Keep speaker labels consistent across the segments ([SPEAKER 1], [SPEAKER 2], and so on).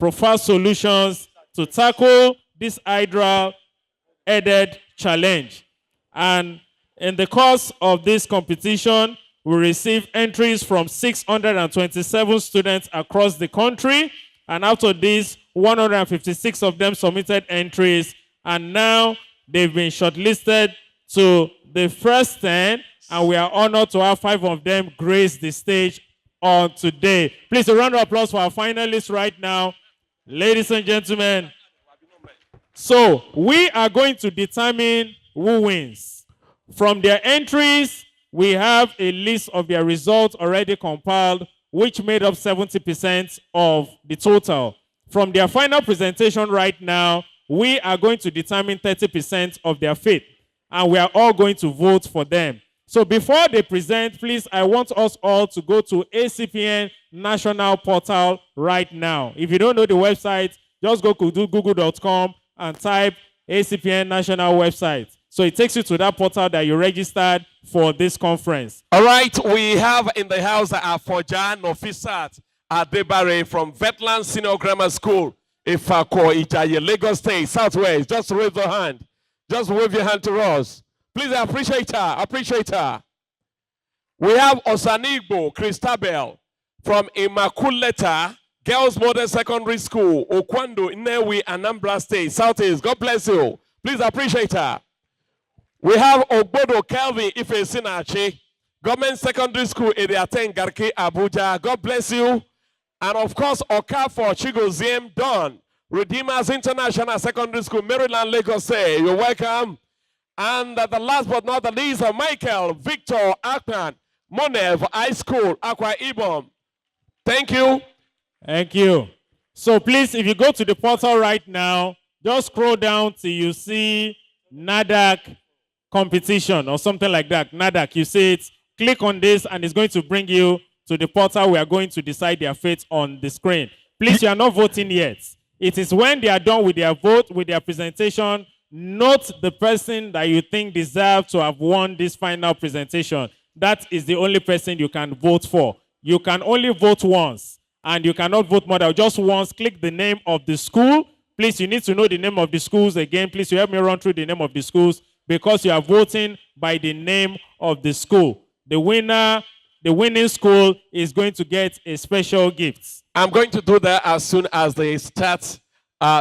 [SPEAKER 1] prefer solutions to tackle this Hydra-headed challenge. And in the course of this competition, we received entries from 627 students across the country. And out of these, 156 of them submitted entries. And now they've been shortlisted to the first 10. And we are honored to have 5 of them grace the stage on today. Please, a round of applause for our finalists right now. Ladies and gentlemen. So we are going to determine who wins. From their entries, we have a list of their results already compiled, which made up 70% of the total. From their final presentation right now, we are going to determine 30% of their fate, and we are all going to vote for them. So before they present, please, I want us all to go to ACPN National Portal right now. If you don't know the website, just go to google.com and type ACPN National website. So it takes you to that portal that you registered for this conference.
[SPEAKER 2] All right, we have in the house Afoja Nofisat Adebare from Vetland Senior Grammar School, Ifako, Ijaye, Lagos State, Southwest. Just raise your hand. Just wave your hand to us. Please, I appreciate her. Appreciate her. We have Osanigbo Christabel from Immaculata Girls Model Secondary School, Okwando, Inewi, Anambra State, Southeast. God bless you. Please appreciate her. We have Ogbodo Kelvin Ifesinachi, Government Secondary School, Ediaten Garki, Abuja. God bless you. And of course, Okafor Chigoziem Don, Redeemers International Secondary School, Maryland, Lagos. Say, you're welcome. And the last but not the least, Michael Victor Akman, Monev High School, Akwa Ibom. Thank you.
[SPEAKER 1] Thank you. So please, if you go to the portal right now, just scroll down till you see NADAC competition or something like that. NADAC, you see it. Click on this and it's going to bring you to the portal. We are going to decide their fate on the screen. Please, you are not voting yet. It is when they are done with their vote, with their presentation, note the person that you think deserves to have won this final presentation. That is the only person you can vote for. You can only vote once, and you cannot vote more than just once. Click the name of the school. Please, you need to know the name of the schools again. Please, you help me run through the name of the schools because you are voting by the name of the school. The winning school is going to get a special gift.
[SPEAKER 2] I'm going to do that as soon as they start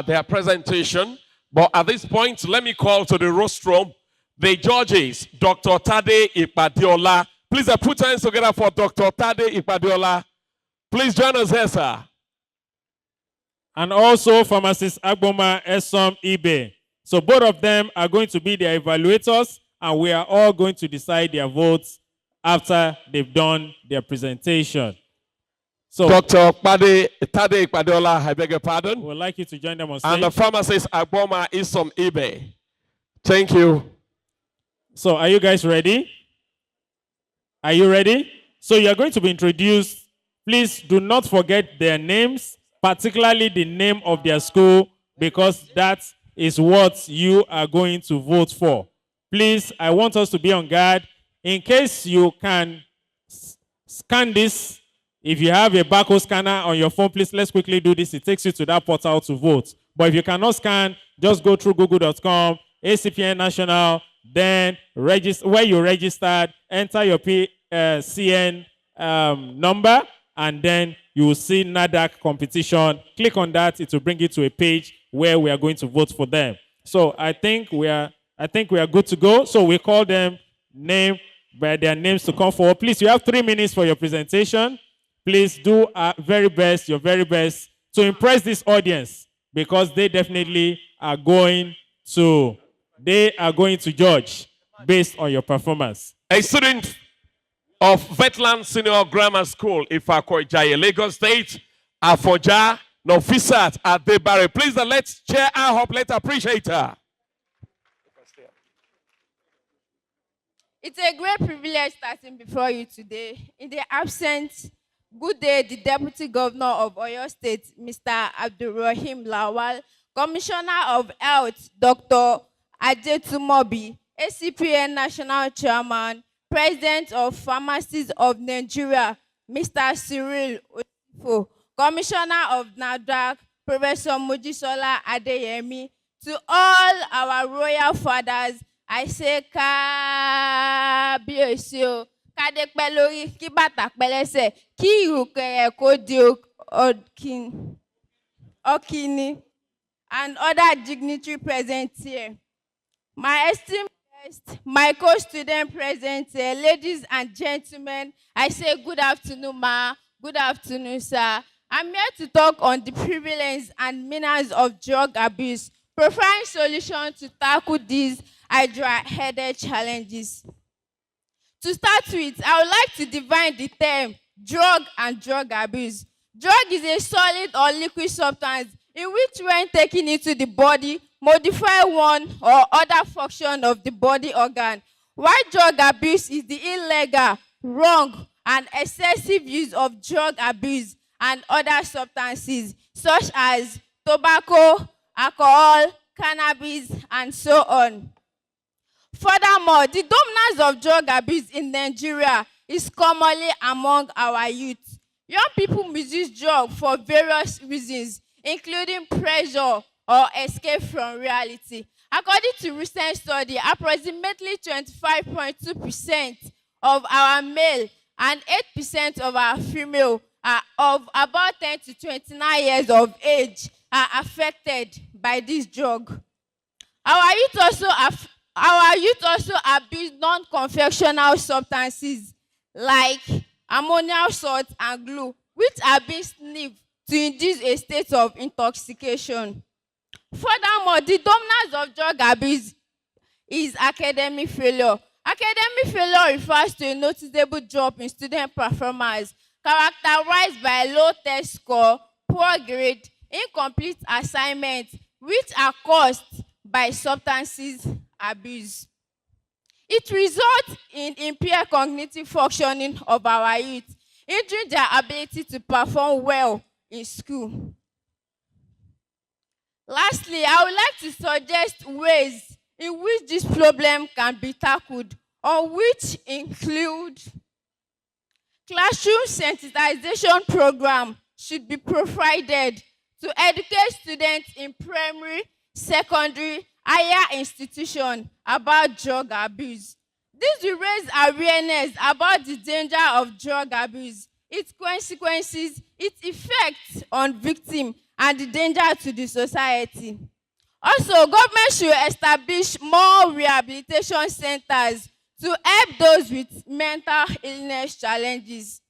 [SPEAKER 2] their presentation. But at this point, let me call to the rostrum the judges, Dr. Tade Ipadiola. Please put hands together for Dr. Tade Ipadiola. Please join us here, sir.
[SPEAKER 1] And also Pharmacist Agboma Esom Ibe. So both of them are going to be the evaluators, and we are all going to decide their votes after they've done their presentation. So,
[SPEAKER 2] Dr. Tade Ipadiola, I beg your pardon.
[SPEAKER 1] We'd like you to join them on stage.
[SPEAKER 2] And the pharmacist Agboma Esom Ibe. Thank you.
[SPEAKER 1] So are you guys ready? Are you ready? So you're going to be introduced. Please do not forget their names, particularly the name of their school, because that is what you are going to vote for. Please, I want us to be on guard. In case you can scan this, if you have a barcode scanner on your phone, please let's quickly do this. It takes you to that portal to vote. But if you cannot scan, just go through google.com, ACPN National, then register where you registered, enter your PCN number, and then you will see NADAC competition. Click on that. It will bring you to a page where we are going to vote for them. So I think we are good to go. So we call them name by their names to come forward. Please, you have 3 minutes for your presentation. Please do very best, your very best, to impress this audience, because they definitely are going to judge based on your performance.
[SPEAKER 2] A student of Vetland Senior Grammar School, Ifako Ijaye, Lagos State, Afoja Nofisat Adebare. Please, let's cheer her up. Let's appreciate her.
[SPEAKER 3] It's a great privilege starting before you today. In the absence, good day, the Deputy Governor of Oyo State, Mr. Abdulrahim Lawal, Commissioner of Health, Dr. Ajetumobi, ACPN National Chairman, President of Pharmacies of Nigeria, Mr. Cyril Osifo, Commissioner of NADAC, Professor Mojisola Adeyemi, to all our royal fathers, I say kábíyèsí o, kádé pẹ́ lórí, kí bàtà pẹ́ lẹ́sẹ̀, kí ìrùkẹ̀rẹ̀ kó di ọ̀kíní, and other dignitary present here. My esteemed guests, my co-student present here, ladies and gentlemen, I say good afternoon, ma. Good afternoon, sir. I'm here to talk on the prevalence and menace of drug abuse, providing solutions to tackle these hydra-headed challenges. To start with, I would like to define the term drug and drug abuse. Drug is a solid or liquid substance in which, when taken into the body, modify one or other function of the body organ. While drug abuse is the illegal, wrong, and excessive use of drug abuse and other substances such as tobacco, alcohol, cannabis, and so on. Furthermore, the dominance of drug abuse in Nigeria is commonly among our youth. Young people misuse drugs for various reasons, including pressure or escape from reality. According to recent study, approximately 25.2% of our male and 8% of our female of about 10 to 29 years of age are affected by this drug. Our youth also abuse non-confectional substances like ammonium salt and glue, which are being sniffed to induce a state of intoxication. Furthermore, the dominance of drug abuse is academic failure. Academic failure refers to a noticeable drop in student performance characterized by low test score, poor grade, incomplete assignments, which are caused by substances abuse. It results in impaired cognitive functioning of our youth, hindering their ability to perform well in school. Lastly, I would like to suggest ways in which this problem can be tackled, on which include classroom sensitization program should be provided to educate students in primary, secondary, higher institutions about drug abuse. This will raise awareness about the danger of drug abuse, its consequences, its effects on victims, and the danger to the society. Also, government should establish more rehabilitation centers to help those with mental illness challenges.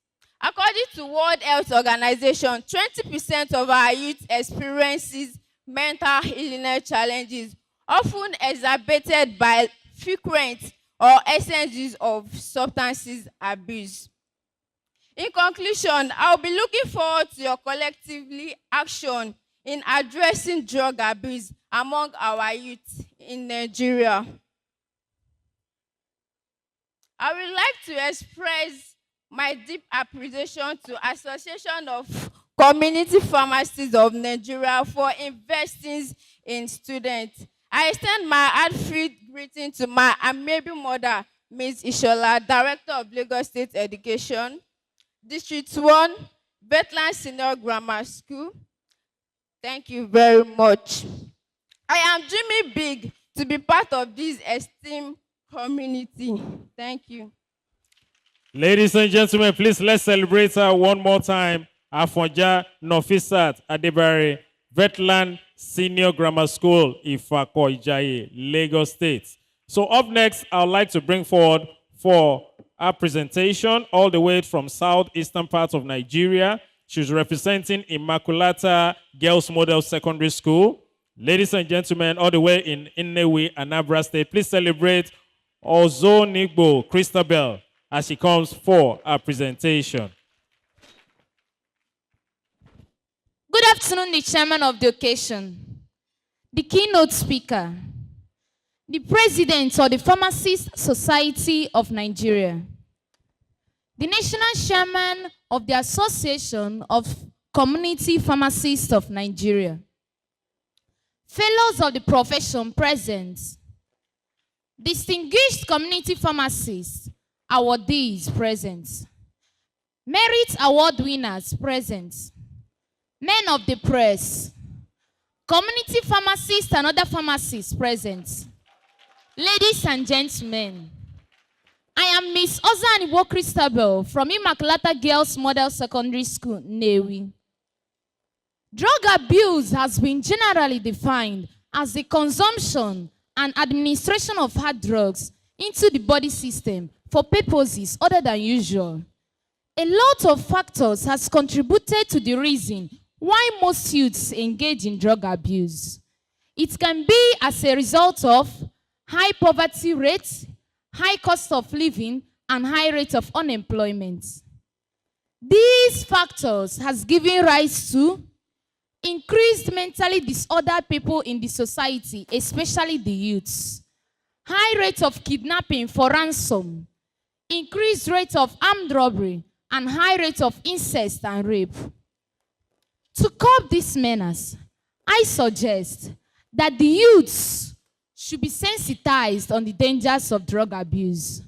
[SPEAKER 3] According to World Health Organization, 20% of our youth experiences mental illness challenges, often exacerbated by frequent or excessive use of substances abuse. In conclusion, I'll be looking forward to your collectively action in addressing drug abuse among our youth in Nigeria. I would like to express my deep appreciation to Association of Community Pharmacists of Nigeria for investing in students. I extend my heartfelt greeting to my amiable mother, Ms. Ishola, Director of Lagos State Education, District 1, Bethlehem Senior Grammar School. Thank you very much. I am dreaming big to be part of this esteemed community. Thank you.
[SPEAKER 1] Ladies and gentlemen, please let's celebrate her one more time. Afonja Nofisat Adebare, Vetland Senior Grammar School, Ifako Ijaye, Lagos State. So up next, I would like to bring forward for our presentation all the way from southeastern part of Nigeria. She's representing Immaculata Girls Model Secondary School. Ladies and gentlemen, all the way in Nnewi, Anambra State, please celebrate Ozonigbo Christabel as she comes for our presentation.
[SPEAKER 4] Good afternoon, the chairman of the occasion, the keynote speaker, the president of the Pharmacist Society of Nigeria, the national chairman of the Association of Community Pharmacists of Nigeria, fellows of the profession present, distinguished community pharmacists, awardees present, merit award winners present, men of the press, community pharmacists and other pharmacists present, ladies and gentlemen, I am Miss Ozanibo Christabel from Immaculata Girls Model Secondary School, Nnewi. Drug abuse has been generally defined as the consumption and administration of hard drugs into the body system for purposes other than usual. A lot of factors has contributed to the reason why most youths engage in drug abuse. It can be as a result of high poverty rates, high cost of living, and high rate of unemployment. These factors has given rise to increased mentally disordered people in the society, especially the youths, high rate of kidnapping for ransom, increased rate of armed robbery, and high rate of incest and rape. To curb these menace, I suggest that the youths should be sensitized on the dangers of drug abuse.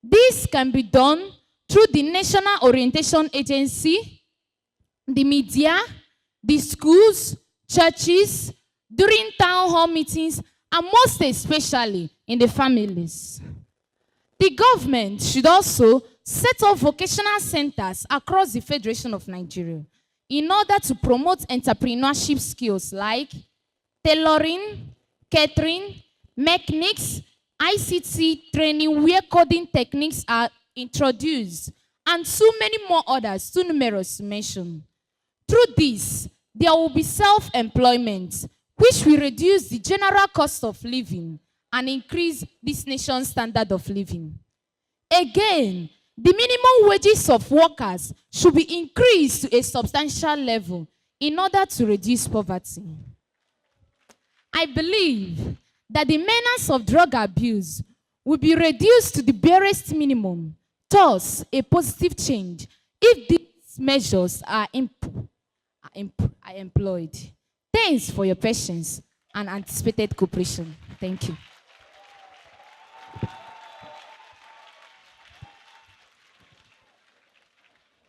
[SPEAKER 4] This can be done through the National Orientation Agency, the media, the schools, churches, during town hall meetings, and most especially in the families. The government should also set up vocational centers across the Federation of Nigeria in order to promote entrepreneurship skills like tailoring, catering, mechanics, ICT training where coding techniques are introduced, and so many more others too numerous to mention. Through this, there will be self-employment, which will reduce the general cost of living and increase this nation's standard of living. Again, the minimum wages of workers should be increased to a substantial level in order to reduce poverty. I believe that the menace of drug abuse will be reduced to the barest minimum, thus a positive change, if these measures are employed. Thanks for your patience and anticipated cooperation. Thank you.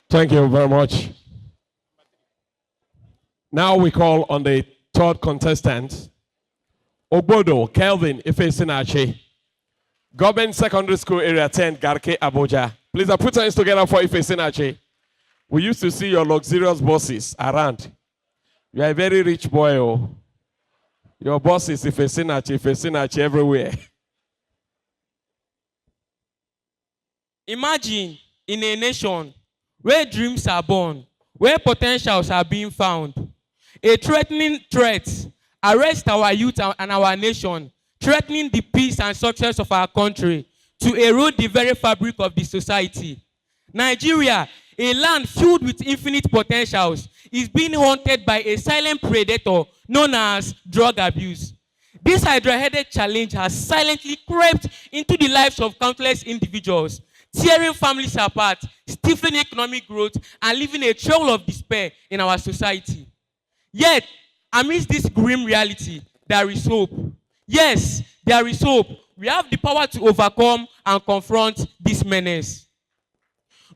[SPEAKER 2] Thank you very much. Now we call on the third contestant, Obodo Kelvin Ifesinache, Government Secondary School Area 10, Garke, Abuja. Please put hands together for Ifesinache. We used to see your luxurious bosses around. You are a very rich boy. Oh. Your boss is Ifesinache everywhere.
[SPEAKER 5] Imagine in a nation where dreams are born, where potentials are being found, a threatening threat arrests our youth and our nation, threatening the peace and success of our country to erode the very fabric of the society. Nigeria, a land filled with infinite potentials, is being haunted by a silent predator known as drug abuse. This hydra-headed challenge has silently crept into the lives of countless individuals, tearing families apart, stifling economic growth, and leaving a trail of despair in our society. Yet, amidst this grim reality, there is hope. Yes, there is hope. We have the power to overcome and confront this menace.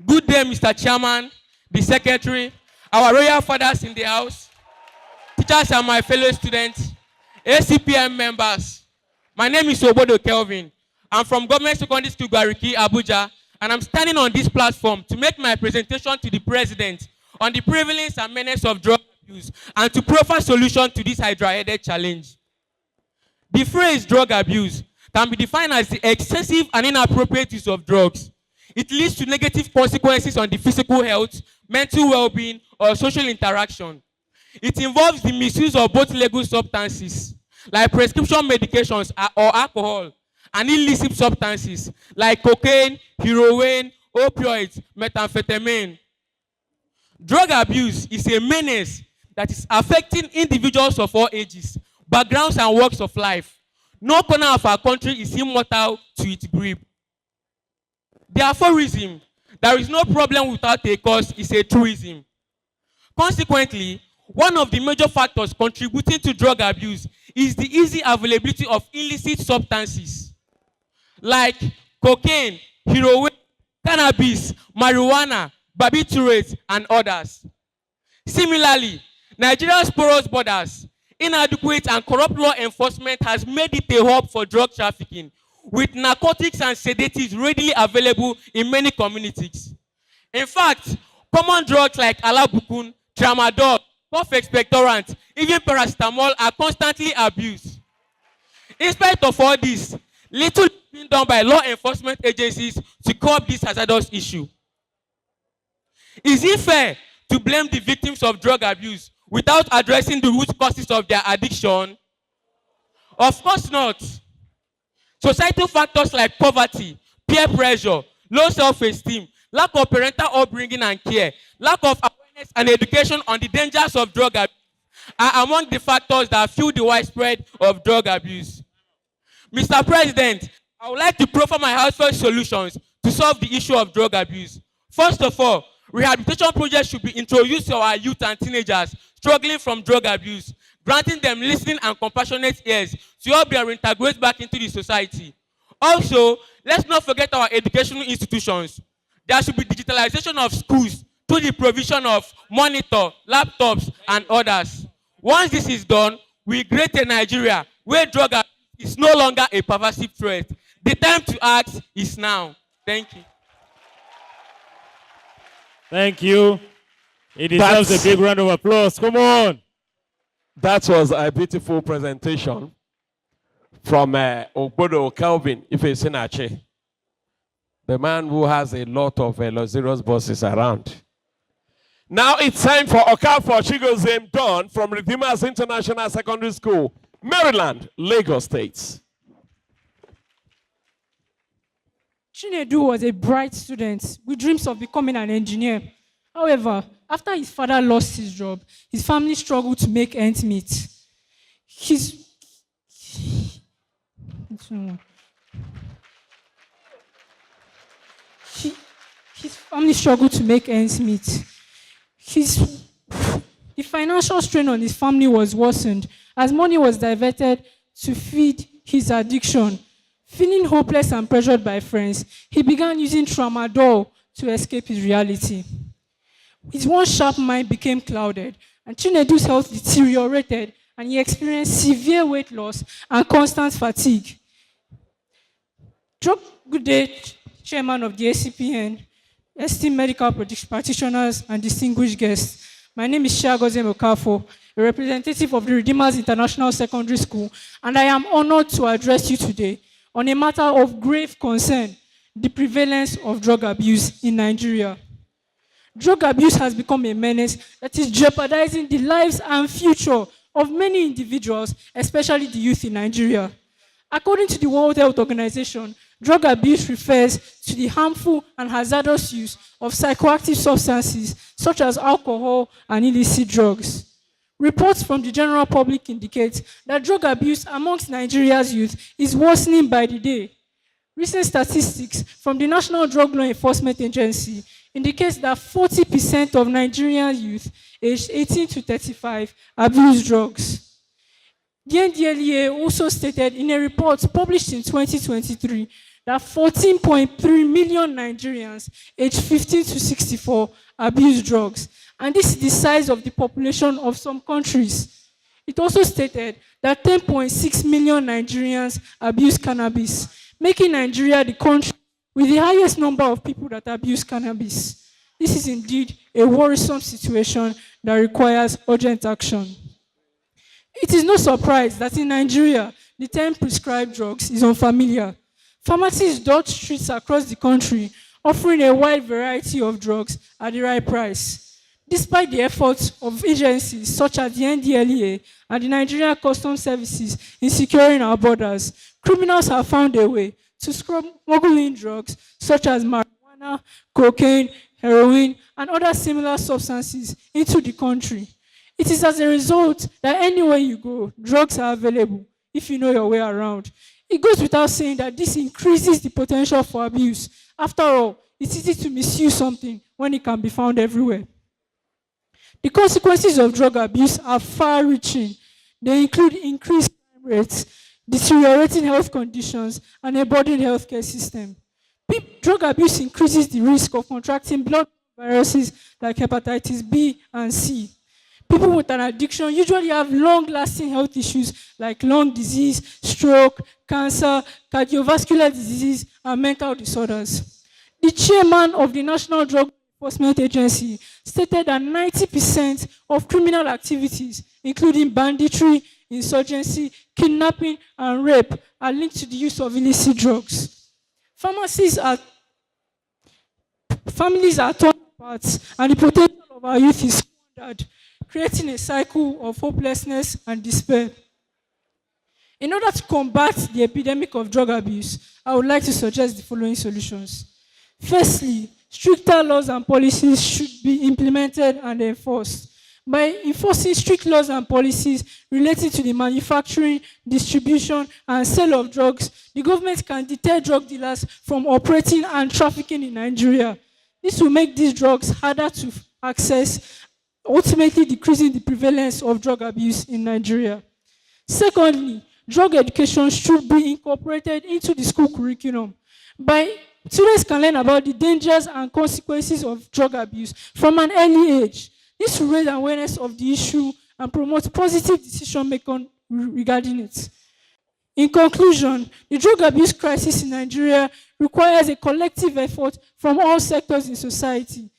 [SPEAKER 5] Good day, Mr. Chairman, the Secretary, our royal fathers in the house, teachers and my fellow students, ACPM members. My name is Obodo Kelvin. I'm from Government Secondary School, Gariki, Abuja, and I'm standing on this platform to make my presentation to the President on the prevalence and menace of drug abuse and to proffer solution to this hydra-headed challenge. The phrase drug abuse can be defined as the excessive and inappropriate use of drugs. It leads to negative consequences on the physical health, mental well-being, or social interaction. It involves the misuse of both legal substances, like prescription medications or alcohol, and illicit substances, like cocaine, heroin, opioids, methamphetamine. Drug abuse is a menace that is affecting individuals of all ages, backgrounds, and walks of life. No corner of our country is immortal to its grip. The aphorism, there is no problem without a cause, is a truism. Consequently, one of the major factors contributing to drug abuse is the easy availability of illicit substances like cocaine, heroin, cannabis, marijuana, barbiturates, and others. Similarly, Nigeria's porous borders, Inadequate and corrupt law enforcement has made it a hub for drug trafficking, with narcotics and sedatives readily available in many communities. In fact, common drugs like alabukun, tramadol, cough expectorant, even paracetamol are constantly abused. In spite of all this, little is being done by law enforcement agencies to curb this hazardous issue. Is it fair to blame the victims of drug abuse without addressing the root causes of their addiction? Of course not. Societal factors like poverty, peer pressure, low self-esteem, lack of parental upbringing and care, lack of awareness and education on the dangers of drug abuse are among the factors that fuel the widespread of drug abuse. Mr. President, I would like to proffer my household solutions to solve the issue of drug abuse. First of all, rehabilitation projects should be introduced to our youth and teenagers struggling from drug abuse, granting them listening and compassionate ears to help them reintegrate back into the society. Also, let's not forget our educational institutions. There should be digitalization of schools through the provision of monitor, laptops, and others. Once this is done, we create a Nigeria where drug abuse is no longer a pervasive threat. The time to act is now. Thank you.
[SPEAKER 1] Thank you. It deserves a big round of applause. Come on.
[SPEAKER 2] That was a beautiful presentation from Ogbodo Kelvin Ifesinache, the man who has a lot of luxurious bosses around. Now it's time for Okafor Chigozem Don from Redeemers International Secondary School, Maryland, Lagos State.
[SPEAKER 6] Chinedu was a bright student with dreams of becoming an engineer. However, after his father lost his job, his family struggled to make ends meet. His family struggled to make ends meet. The financial strain on his family was worsened as money was diverted to feed his addiction. Feeling hopeless and pressured by friends, he began using tramadol to escape his reality. His one sharp mind became clouded, and Chinedu's health deteriorated, and he experienced severe weight loss and constant fatigue. Good day, Chairman of the ACPN, esteemed medical practitioners, and distinguished guests. My name is Chiagozem Okafor, a representative of the Redeemers International Secondary School, and I am honored to address you today on a matter of grave concern, the prevalence of drug abuse in Nigeria. Drug abuse has become a menace that is jeopardizing the lives and future of many individuals, especially the youth in Nigeria. According to the World Health Organization, drug abuse refers to the harmful and hazardous use of psychoactive substances such as alcohol and illicit drugs. Reports from the general public indicate that drug abuse amongst Nigeria's youth is worsening by the day. Recent statistics from the National Drug Law Enforcement Agency indicates that 40% of Nigerian youth aged 18 to 35 abuse drugs. The NDLEA also stated in a report published in 2023 that 14.3 million Nigerians aged 15 to 64 abuse drugs. And this is the size of the population of some countries. It also stated that 10.6 million Nigerians abuse cannabis, making Nigeria the country with the highest number of people that abuse cannabis. This is indeed a worrisome situation that requires urgent action. It is no surprise that in Nigeria, the term prescribed drugs is unfamiliar. Pharmacies dot streets across the country, offering a wide variety of drugs at the right price. Despite the efforts of agencies such as the NDLEA and the Nigerian Customs Services in securing our borders, criminals have found a way to smuggle in drugs such as marijuana, cocaine, heroin, and other similar substances into the country. It is as a result that anywhere you go, drugs are available if you know your way around. It goes without saying that this increases the potential for abuse. After all, it's easy to misuse something when it can be found everywhere. The consequences of drug abuse are far-reaching. They include increased crime rates, deteriorating health conditions, and a burdened healthcare system. Drug abuse increases the risk of contracting blood viruses like hepatitis B and C. people with an addiction usually have long-lasting health issues like lung disease, stroke, cancer, cardiovascular disease, and mental disorders. The chairman of the National Drug Enforcement Agency stated that 90% of criminal activities, including banditry, insurgency, kidnapping, and rape, are linked to the use of illicit drugs. Families are torn apart, and the potential of our youth is squandered, creating a cycle of hopelessness and despair. In order to combat the epidemic of drug abuse, I would like to suggest the following solutions. Firstly, stricter laws and policies should be implemented and enforced. By enforcing strict laws and policies related to the manufacturing, distribution, and sale of drugs, the government can deter drug dealers from operating and trafficking in Nigeria. This will make these drugs harder to access, ultimately decreasing the prevalence of drug abuse in Nigeria. Secondly, drug education should be incorporated into the school curriculum. Students can learn about the dangers and consequences of drug abuse from an early age. This will raise awareness of the issue and promote positive decision-making regarding it. In conclusion, the drug abuse crisis in Nigeria requires a collective effort from all sectors in society.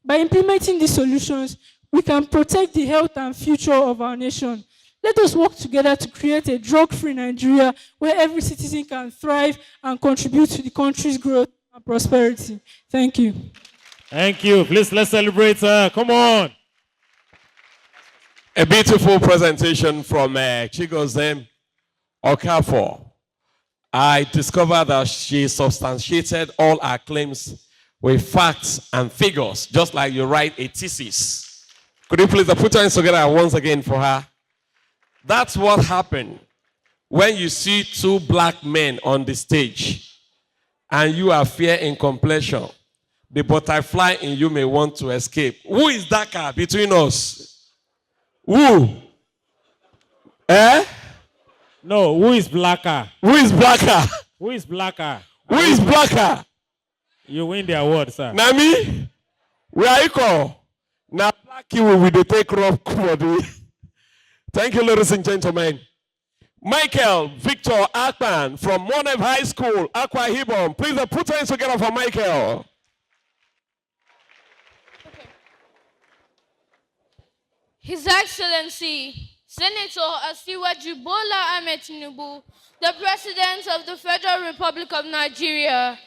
[SPEAKER 6] By implementing these solutions, we can protect the health and future of our nation. Let us work together to create a drug-free Nigeria where every citizen can thrive and contribute to the country's growth and prosperity. Thank you.
[SPEAKER 1] Thank you. Please, let's celebrate her. Come on.
[SPEAKER 2] A beautiful presentation from Chigozem Okafor. I discovered that she substantiated all her claims with facts and figures, just like you write a thesis. Could you please put your hands together once again for her? That's what happened when you see two black men on the stage and you are fair in complexion. The butterfly in you may want to escape. Who is darker between us? Who? Eh?
[SPEAKER 1] No, who is blacker?
[SPEAKER 2] Who is blacker?
[SPEAKER 1] Who is blacker?
[SPEAKER 2] Who is blacker?
[SPEAKER 1] You win the award, sir.
[SPEAKER 2] Nami, we are equal. Now, black you will take rough body. Thank you, ladies and gentlemen. Michael Victor Akpan from Monev High School, Akwa Ibom. Please put hands together for Michael.
[SPEAKER 7] His Excellency, Senator Asiwaju Bola Ahmed Tinubu, the President of the Federal Republic of Nigeria,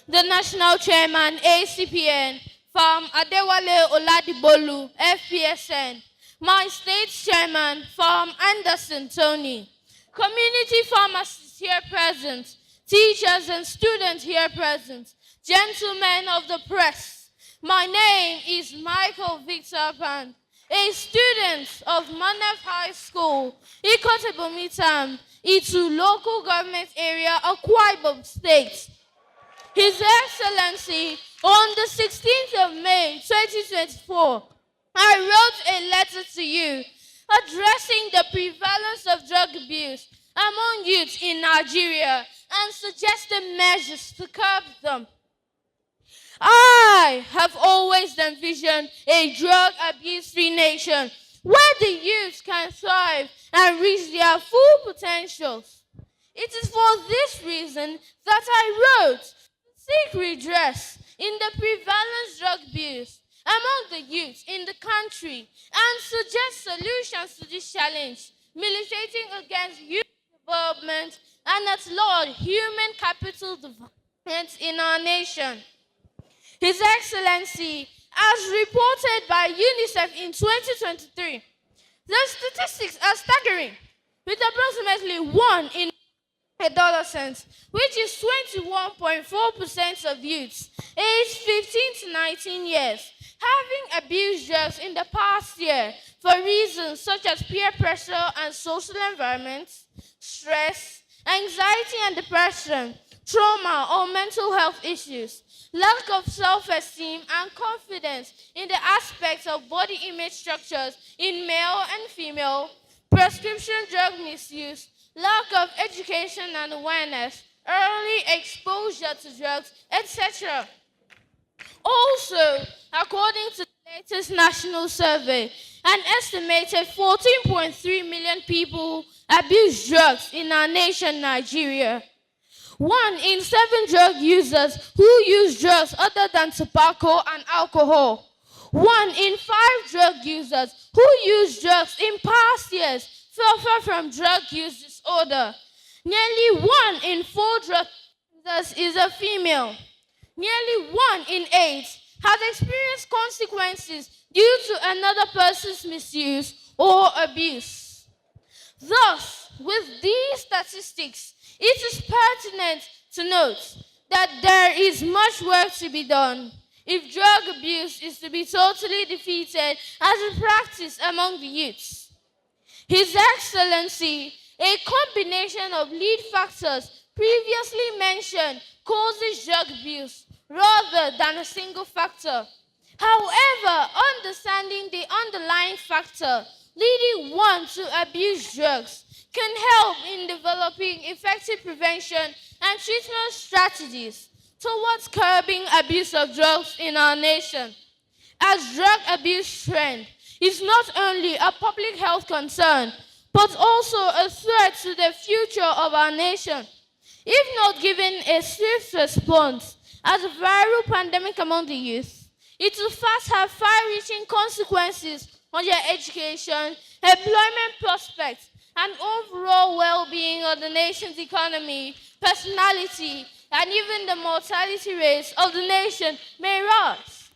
[SPEAKER 7] the National Chairman, ACPN, Farm Adewale Oladibolu, FPSN, my State Chairman, Farm Anderson Tony, community pharmacists here present, teachers and students here present, gentlemen of the press. My name is Michael Victor Pan, a student of Monev High School, Ikotebumitam, Itu local government area, Akwa Ibom State. His Excellency, on the 16th of May, 2024, I wrote a letter to you addressing the prevalence of drug abuse among youth in Nigeria and suggesting measures to curb them. I have always envisioned a drug abuse-free nation where the youth can thrive and reach their full potentials. It is for this reason that I wrote to seek redress in the prevalence drug abuse among the youth in the country and suggest solutions to this challenge, militating against youth development and at large human capital development in our nation. His Excellency, as reported by UNICEF in 2023, the statistics are staggering, with approximately 1 in $1, which is 21.4% of youths aged 15 to 19 years having abused drugs in the past year for reasons such as peer pressure and social environment, stress, anxiety and depression, trauma or mental health issues, lack of self-esteem and confidence in the aspects of body image structures in male and female, prescription drug misuse, lack of education and awareness, early exposure to drugs, etc. Also, according to the latest national survey, an estimated 14.3 million people abuse drugs in our nation, Nigeria. 1 in 7 drug users who use drugs other than tobacco and alcohol. 1 in 5 drug users who used drugs in past years suffer from drug use disorder. Nearly 1 in 4 drug users is a female. Nearly 1 in 8 has experienced consequences due to another person's misuse or abuse. Thus, with these statistics, it is pertinent to note that there is much work to be done if drug abuse is to be totally defeated as a practice among the youths. His Excellency, a combination of lead factors previously mentioned causes drug abuse rather than a single factor. However, understanding the underlying factor leading one to abuse drugs can help in developing effective prevention and treatment strategies towards curbing abuse of drugs in our nation. As drug abuse trend is not only a public health concern, but also a threat to the future of our nation. If not given a swift response as a viral pandemic among the youth, it will fast have far-reaching consequences on their education, employment prospects, and overall well-being of the nation's economy, personality, and even the mortality rates of the nation may rise.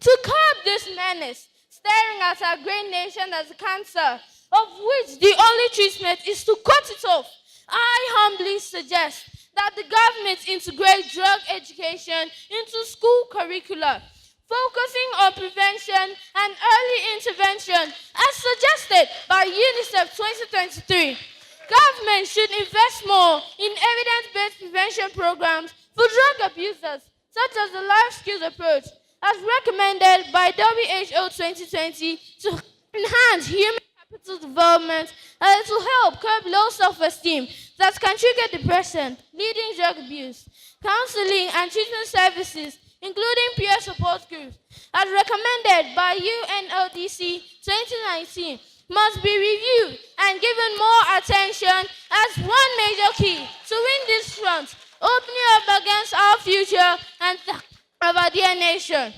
[SPEAKER 7] To curb this menace, staring at our great nation as a cancer, of which the only treatment is to cut it off, I humbly suggest that the government integrate drug education into school curricula, focusing on prevention and early intervention as suggested by UNICEF 2023. Government should invest more in evidence-based prevention programs for drug abusers, such as the life skills approach, as recommended by WHO 2020 to enhance human capital development, and to help curb low self-esteem that can trigger depression, leading drug abuse. Counseling and treatment services, including peer support groups, as recommended by UNODC 2019, must be reviewed and given more attention as one major key to win this front, opening up against our future and of our dear nation.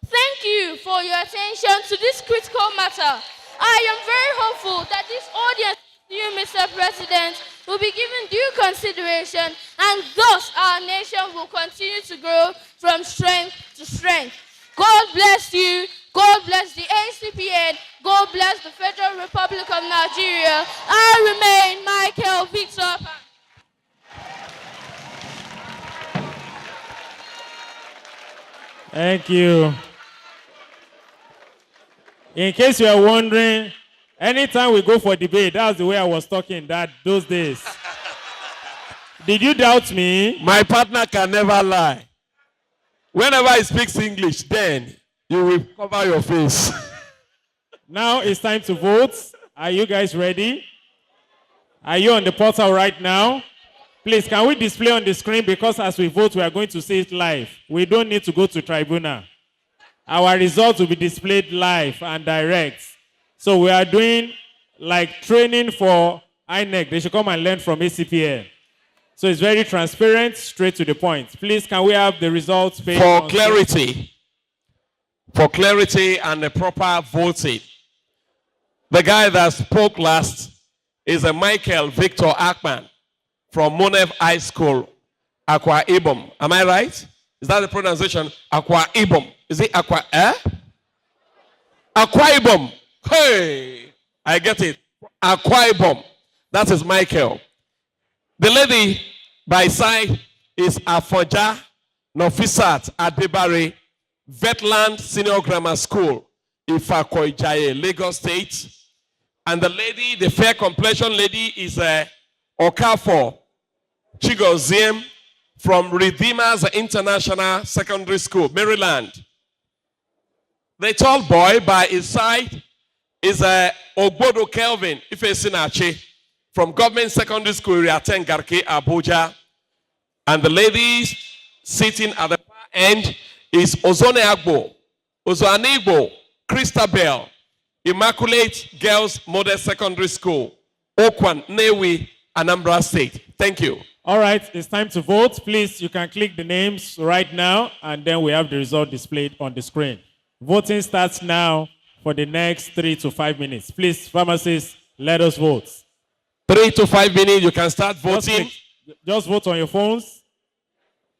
[SPEAKER 7] Thank you for your attention to this critical matter. I am very hopeful that this audience, you, Mr. President, will be given due consideration, and thus our nation will continue to grow from strength to strength. God bless you. God bless the ACPN. God bless the Federal Republic of Nigeria. I remain Michael Victor.
[SPEAKER 1] Thank you. In case you are wondering, anytime we go for debate, that's the way I was talking those days. Did you doubt me?
[SPEAKER 2] My partner can never lie. Whenever he speaks English, then you will cover your face.
[SPEAKER 1] Now it's time to vote. Are you guys ready? Are you on the portal right now? Please, can we display on the screen, because as we vote, we are going to see it live. We don't need to go to tribunal. Our results will be displayed live and direct. So we are doing like training for INEC. They should come and learn from ACPN. So it's very transparent, straight to the point. Please, can we have the results?
[SPEAKER 2] For clarity and the proper voting, the guy that spoke last is a Michael Victor Akman from Monev High School, Akwa Ibom. Am I right? Is that the pronunciation? Akwa Ibom. Is it Akwa? Akwa Ibom. Hey, I get it. Akwa Ibom. That is Michael. The lady by side is Afoja Nofisat Adebare, Vetland Senior Grammar School, Ifakoijaye, Lagos State. And the lady, the fair complexion lady, is Okafor Chigoziem from Redeemers International Secondary School, Maryland. The tall boy by his side is Ogbodo Kelvin Ifesinache from Government Secondary School, Riaten Garke, Abuja. And the lady sitting at the far end is Ozone Agbo, Ozoanigbo, Christabel, Immaculate Girls Model Secondary School, Okwan, Newi, Anambra State. Thank you.
[SPEAKER 1] All right, it's time to vote. Please, you can click the names right now, and then we have the result displayed on the screen. Voting starts now for the next 3 to 5 minutes. Please, pharmacists, let us vote.
[SPEAKER 2] 3 to 5 minutes, you can start voting.
[SPEAKER 1] Just vote on your phones.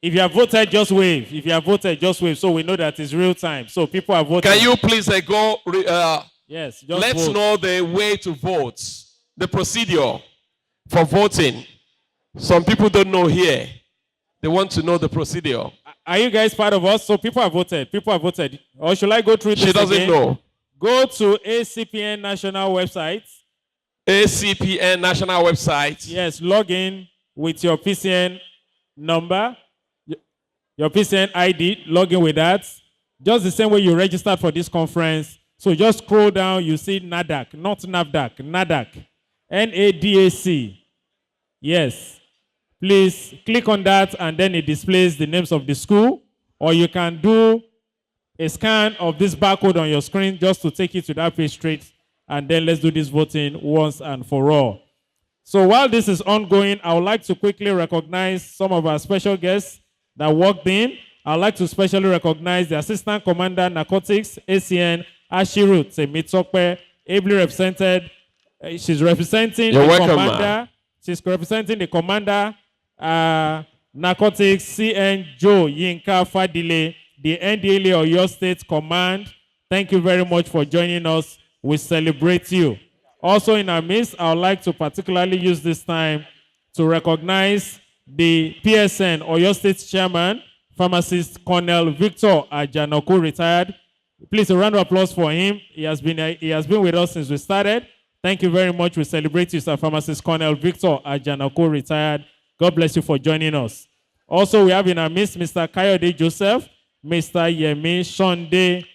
[SPEAKER 1] If you have voted, just wave. If you have voted, just wave, so we know that it's real time. So people are voting.
[SPEAKER 2] Can you please go?
[SPEAKER 1] Yes, just
[SPEAKER 2] let's
[SPEAKER 1] vote.
[SPEAKER 2] know the way to vote, the procedure for voting. Some people don't know here. They want to know the procedure.
[SPEAKER 1] Are you guys part of us? So people have voted. People have voted. Or should I go through this
[SPEAKER 2] She doesn't
[SPEAKER 1] again?
[SPEAKER 2] know.
[SPEAKER 1] Go to ACPN national website.
[SPEAKER 2] ACPN national website.
[SPEAKER 1] Yes, log in with your PCN number, your PCN ID, log in with that. Just the same way you registered for this conference. So just scroll down, you see NADAC, not NAVDAC, NADAC, NADAC. Yes. Please click on that, and then it displays the names of the school, or you can do a scan of this barcode on your screen just to take you to that page straight, and then let's do this voting once and for all. So while this is ongoing, I would like to quickly recognize some of our special guests that walked in. I'd like to specially recognize the Assistant Commander Narcotics, ACN, Ashiru Temitokpe, ably represented. She's representing
[SPEAKER 2] You're
[SPEAKER 1] the
[SPEAKER 2] welcome,
[SPEAKER 1] commander. She's representing the commander, Narcotics, CN Joe Yinka Fadile, the NDLA of your state command. Thank you very much for joining us. We celebrate you. Also in our midst, I would like to particularly use this time to recognize the PSN or your state chairman, pharmacist Colonel Victor Ajanoku, retired. Please, a round of applause for him. He has been with us since we started. Thank you very much. We celebrate you, sir. Pharmacist Colonel Victor Ajanoku, retired. God bless you for joining us. Also, we have in our midst Mr. Kayode Joseph, Mr. Yemi Shonde.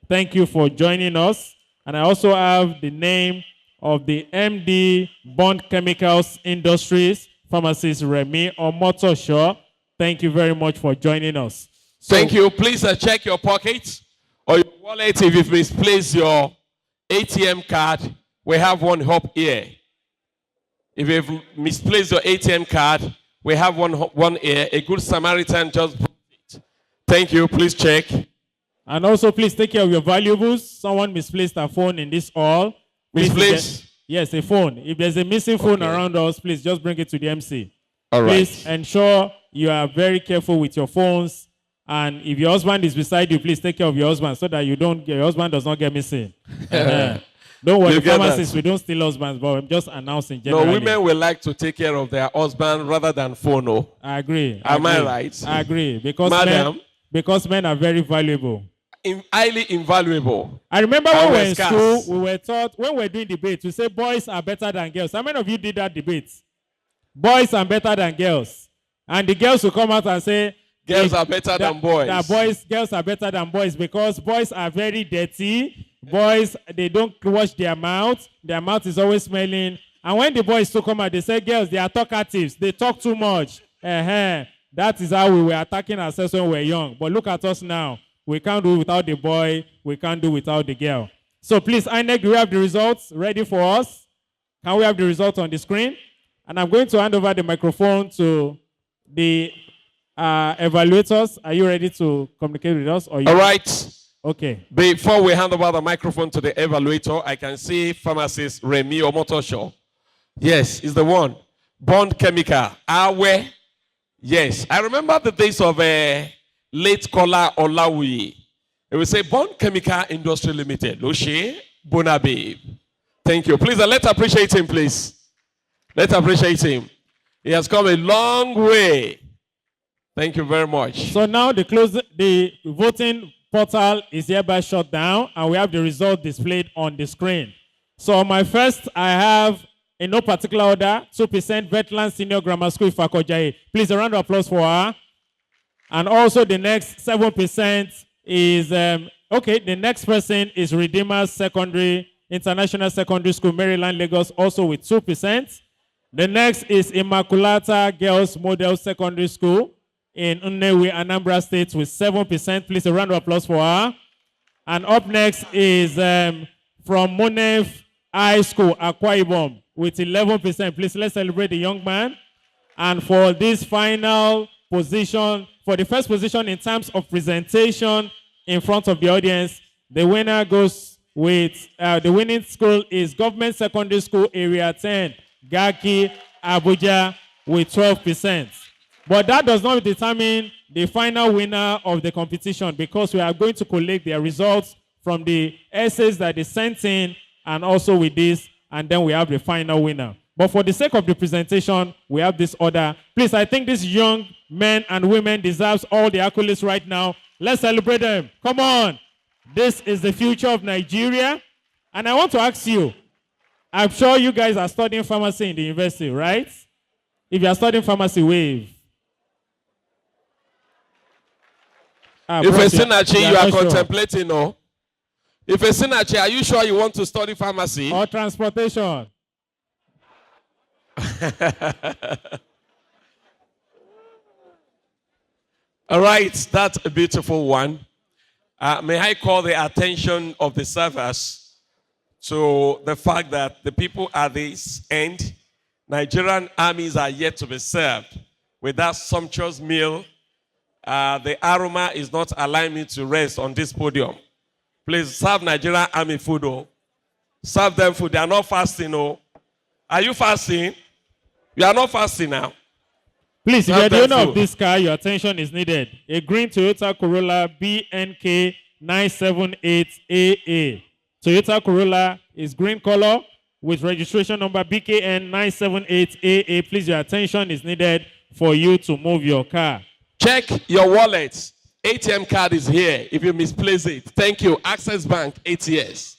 [SPEAKER 1] Thank you for joining us. And I also have the name of the MD Bond Chemicals Industries, pharmacist Remy Omotosho. Thank you very much for joining us.
[SPEAKER 2] Thank you. Please check your pockets or your wallet if you've misplaced your ATM card. We have one up here. If you've misplaced your ATM card, we have one here. A good Samaritan just brought it. Thank you. Please check.
[SPEAKER 1] And also, please take care of your valuables. Someone misplaced a phone in this hall.
[SPEAKER 2] Misplaced?
[SPEAKER 1] Yes, a phone. If there's a missing phone around us, please just bring it to the MC.
[SPEAKER 2] All right.
[SPEAKER 1] Please ensure you are very careful with your phones. And if your husband is beside you, please take care of your husband so that your husband does not get missing. Don't worry, pharmacists, we don't steal husbands, but I'm just announcing generally.
[SPEAKER 2] No, women will like to take care of their husband rather than phone. No.
[SPEAKER 1] I agree.
[SPEAKER 2] Am I right?
[SPEAKER 1] I agree. Because
[SPEAKER 2] Madam,
[SPEAKER 1] men are very valuable.
[SPEAKER 2] highly invaluable.
[SPEAKER 1] I remember when we were in
[SPEAKER 2] scarce.
[SPEAKER 1] school, we were taught, when we were doing debates, we say boys are better than girls. How many of you did that debate? Boys are better than girls. And the girls will come out and say,
[SPEAKER 2] Girls are better than boys.
[SPEAKER 1] Girls are better than boys because boys are very dirty. Boys, they don't wash their mouth. Their mouth is always smelling. And when the boys to come out, they say, girls, they are talkatives. They talk too much. That is how we were attacking ourselves when we were young. But look at us now. We can't do without the boy. We can't do without the girl. So please, INEC, do we have the results ready for us? Can we have the results on the screen? And I'm going to hand over the microphone to the evaluators. Are you ready to communicate with us? All
[SPEAKER 2] right.
[SPEAKER 1] Okay.
[SPEAKER 2] Before we hand over the microphone to the evaluator, I can see pharmacist Remy Omotosho. Yes, is the one. Bond Chemical. Awe. Yes. I remember the days of late Kola Olawuyi. It will say Bond Chemical Industry Limited. Loshe Bonabe. Thank you. Please, let's appreciate him, please. Let's appreciate him. He has come a long way. Thank you very much.
[SPEAKER 1] So now the voting portal is hereby shut down, and we have the result displayed on the screen. So on my first, I have, in no particular order, 2% Veteran Senior Grammar School Ifakojaye. Please, a round of applause for her. And also the next 7% is, the next person is Redeemer International Secondary School, Maryland, Lagos, also with 2%. The next is Immaculata Girls Model Secondary School in Nnewi, Anambra State with 7%. Please, a round of applause for her. And up next is from Monef High School, Akwa Ibom, with 11%. Please, let's celebrate the young man. And for this final position, for the first position in terms of presentation in front of the audience, the winner goes with, the winning school is Government Secondary School Area 10, Gaki, Abuja, with 12%. But that does not determine the final winner of the competition, because we are going to collect their results from the essays that they sent in and also with this, and then we have the final winner. But for the sake of the presentation, we have this order. Please, I think these young men and women deserve all the accolades right now. Let's celebrate them. Come on. This is the future of Nigeria. And I want to ask you, I'm sure you guys are studying pharmacy in the university, right? If you are studying pharmacy, wave.
[SPEAKER 2] If a synergy you are contemplating, no? If a synergy, are you sure you want to study pharmacy?
[SPEAKER 1] Or transportation?
[SPEAKER 2] All right, that's a beautiful one. May I call the attention of the servers to the fact that the people at this end, Nigerian armies are yet to be served with that sumptuous meal. The aroma is not allowing me to rest on this podium. Please serve Nigerian army food. Oh. Serve them food. They are not fasting. Oh. Are you fasting? You are not fasting now.
[SPEAKER 1] Please, if you are the owner of this car, your attention is needed. A green Toyota Corolla BNK 978AA. Toyota Corolla is green color with registration number BKN 978AA. Please, your attention is needed for you to move your car.
[SPEAKER 2] Check your wallet. ATM card is here if you misplace it. Thank you. Access Bank, ATS.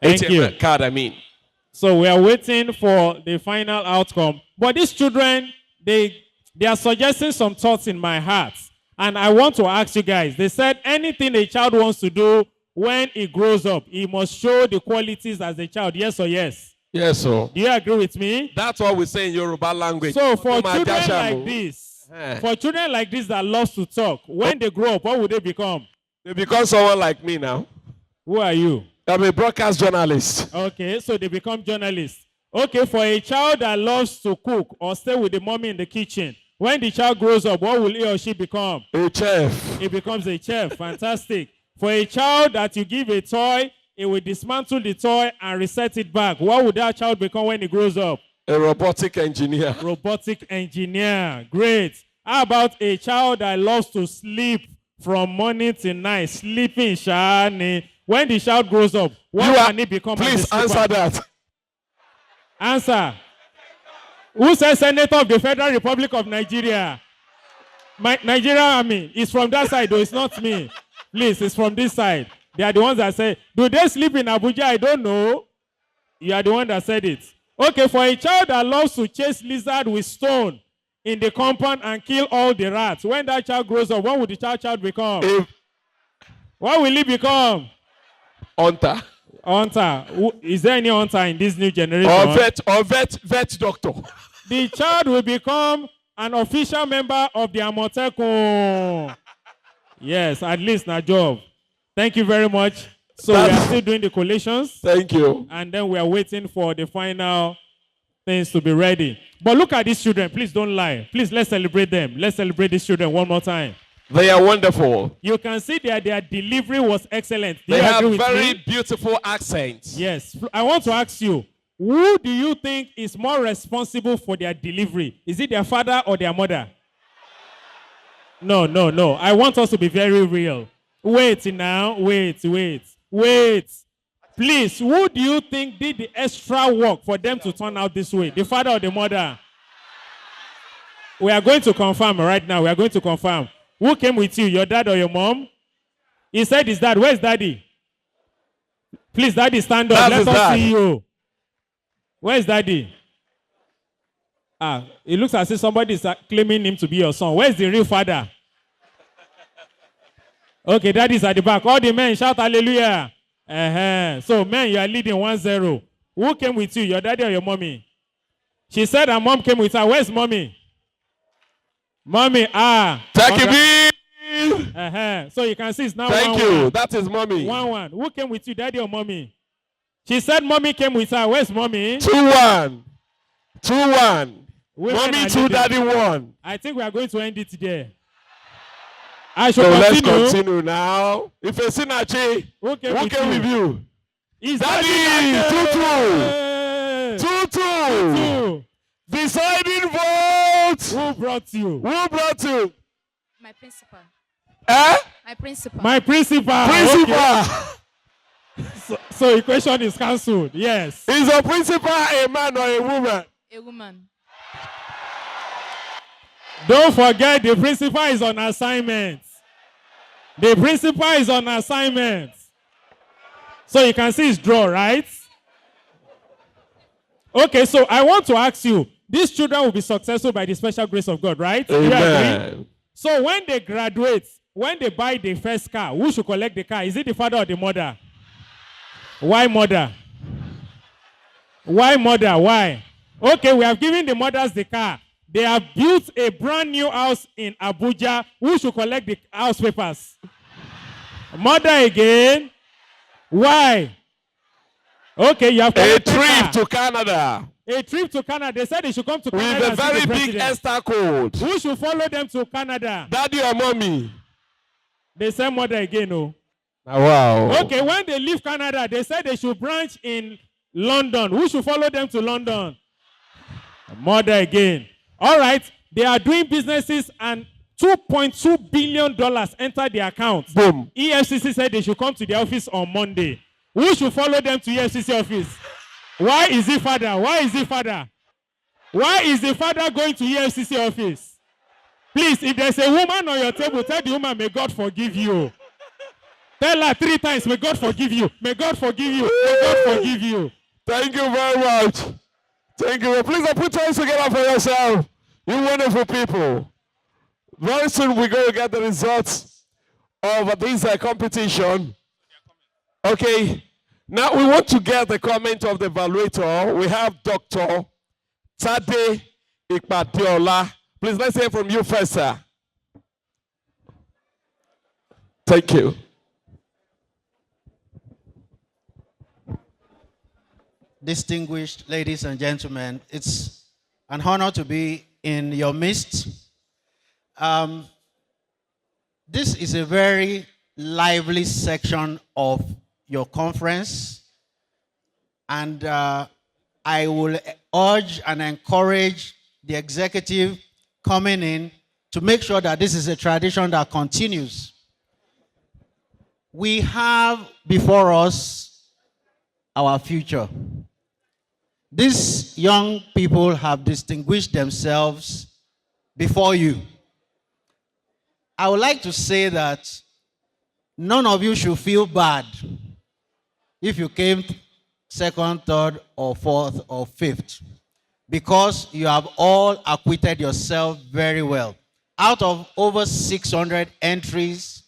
[SPEAKER 1] Thank you.
[SPEAKER 2] ATM card, I mean.
[SPEAKER 1] So we are waiting for the final outcome. But these children, they are suggesting some thoughts in my heart. And I want to ask you guys, they said anything a child wants to do when he grows up, he must show the qualities as a child. Yes or yes?
[SPEAKER 2] Yes, sir.
[SPEAKER 1] Do you agree with me?
[SPEAKER 2] That's what we say in Yoruba language.
[SPEAKER 1] So for children like this, that loves to talk, when they grow up, what would they become?
[SPEAKER 2] They become someone like me now.
[SPEAKER 1] Who are you?
[SPEAKER 2] I'm a broadcast journalist.
[SPEAKER 1] Okay, so they become journalists. Okay, for a child that loves to cook or stay with the mommy in the kitchen, when the child grows up, what will he or she become?
[SPEAKER 2] A chef.
[SPEAKER 1] He becomes a chef. Fantastic. For a child that you give a toy, he will dismantle the toy and reset it back. What would that child become when he grows up?
[SPEAKER 2] A robotic engineer.
[SPEAKER 1] Robotic engineer. Great. How about a child that loves to sleep from morning till night? Sleeping, shani. When the child grows up, what can he become?
[SPEAKER 2] Please answer that.
[SPEAKER 1] Answer. Who says Senator of the Federal Republic of Nigeria? Nigeria Army is from that side, though. It's not me. Please, it's from this side. They are the ones that say, do they sleep in Abuja? I don't know. You are the one that said it. Okay, for a child that loves to chase lizard with stone in the compound and kill all the rats, when that child grows up, what would the child become? What will he become?
[SPEAKER 2] Hunter.
[SPEAKER 1] Hunter. Is there any hunter in this new generation?
[SPEAKER 2] Or vet doctor.
[SPEAKER 1] The child will become an official member of the Amotekun. Yes, at least na job. Thank you very much. So we are still doing the collations.
[SPEAKER 2] Thank you.
[SPEAKER 1] And then we are waiting for the final things to be ready. But look at these children. Please don't lie. Please, let's celebrate them. Let's celebrate these children one more time.
[SPEAKER 2] They are wonderful.
[SPEAKER 1] You can see that their delivery was excellent.
[SPEAKER 2] They have very beautiful accents.
[SPEAKER 1] Yes. I want to ask you, who do you think is more responsible for their delivery? Is it their father or their mother? No. I want us to be very real. Wait now. Wait. Please, who do you think did the extra work for them to turn out this way? The father or the mother? We are going to confirm right now. We are going to confirm. Who came with you, your dad or your mom? He said his dad. Where's daddy? Please, daddy, stand up. Let us see you. Where's daddy? It looks as if somebody is claiming him to be your son. Where's the real father? Okay, daddy's at the back. All the men shout hallelujah. So, men, you are leading 1-0. Who came with you, your daddy or your mommy? She said her mom came with her. Where's mommy? Mommy,
[SPEAKER 2] Take it.
[SPEAKER 1] So you can see it's now
[SPEAKER 2] Thank
[SPEAKER 1] 1-1.
[SPEAKER 2] you. That is mommy.
[SPEAKER 1] 1-1. Who came with you, daddy or mommy? She said mommy came with her. Where's mommy?
[SPEAKER 2] 2-1. 2-1.
[SPEAKER 1] Women
[SPEAKER 2] Mommy
[SPEAKER 1] are
[SPEAKER 2] 2,
[SPEAKER 1] leading.
[SPEAKER 2] daddy 1.
[SPEAKER 1] I think we are going to end it there. I should
[SPEAKER 2] So let's
[SPEAKER 1] continue.
[SPEAKER 2] continue now. If it's Sinachi,
[SPEAKER 1] Who came
[SPEAKER 2] who
[SPEAKER 1] with
[SPEAKER 2] came
[SPEAKER 1] you?
[SPEAKER 2] with you?
[SPEAKER 1] Is
[SPEAKER 2] Daddy, 2-2. 2-2. Deciding vote.
[SPEAKER 1] Who brought you?
[SPEAKER 2] Who brought you?
[SPEAKER 4] My principal.
[SPEAKER 2] Eh?
[SPEAKER 4] My principal.
[SPEAKER 1] My principal.
[SPEAKER 2] Principal.
[SPEAKER 1] Okay. So equation is cancelled. Yes.
[SPEAKER 2] Is a principal a man or a woman?
[SPEAKER 4] A woman.
[SPEAKER 1] Don't forget the principal is on assignment. The principal is on assignment. So you can see his draw, right? Okay, so I want to ask you, these children will be successful by the special grace of God, right? Do you agree?
[SPEAKER 2] Amen.
[SPEAKER 1] So when they graduate, when they buy the first car, who should collect the car? Is it the father or the mother? Why mother? Why mother? Why? Okay, we have given the mothers the car. They have built a brand new house in Abuja. Who should collect the house papers? Mother again. Why? Okay, you have
[SPEAKER 2] A
[SPEAKER 1] collected
[SPEAKER 2] trip
[SPEAKER 1] car.
[SPEAKER 2] to Canada
[SPEAKER 1] A trip to Canada. They said they should come to Canada.
[SPEAKER 2] with a
[SPEAKER 1] and see
[SPEAKER 2] very
[SPEAKER 1] the
[SPEAKER 2] big
[SPEAKER 1] president.
[SPEAKER 2] Esther code.
[SPEAKER 1] Who should follow them to Canada?
[SPEAKER 2] Daddy or mommy?
[SPEAKER 1] They said mother again, oh.
[SPEAKER 2] Wow.
[SPEAKER 1] Okay, when they leave Canada, they said they should branch in London. Who should follow them to London? Mother again. All right, they are doing businesses and $2.2 billion entered their account.
[SPEAKER 2] Boom.
[SPEAKER 1] EFCC said they should come to the office on Monday. Who should follow them to EFCC office? Why is he father? Why is he father? Why is the father going to EFCC office? Please, if there's a woman on your table, tell the woman, may God forgive you. Tell her 3 times, may God forgive you. May God forgive you. May God forgive you.
[SPEAKER 2] Thank you very much. Thank you. Please put your hands together for yourself. You wonderful people. Very soon we're going to get the results of this competition. Okay. Now we want to get the comment of the evaluator. We have Dr. Tade Ikpadiola. Please, let's hear from you first, sir. Thank you.
[SPEAKER 8] Distinguished ladies and gentlemen, it's an honor to be in your midst. This is a very lively section of your conference, and I will urge and encourage the executive coming in to make sure that this is a tradition that continues. We have before us our future. These young people have distinguished themselves before you. I would like to say that none of you should feel bad if you came second, third, or fourth, or fifth, because you have all acquitted yourself very well. Out of over 600 entries,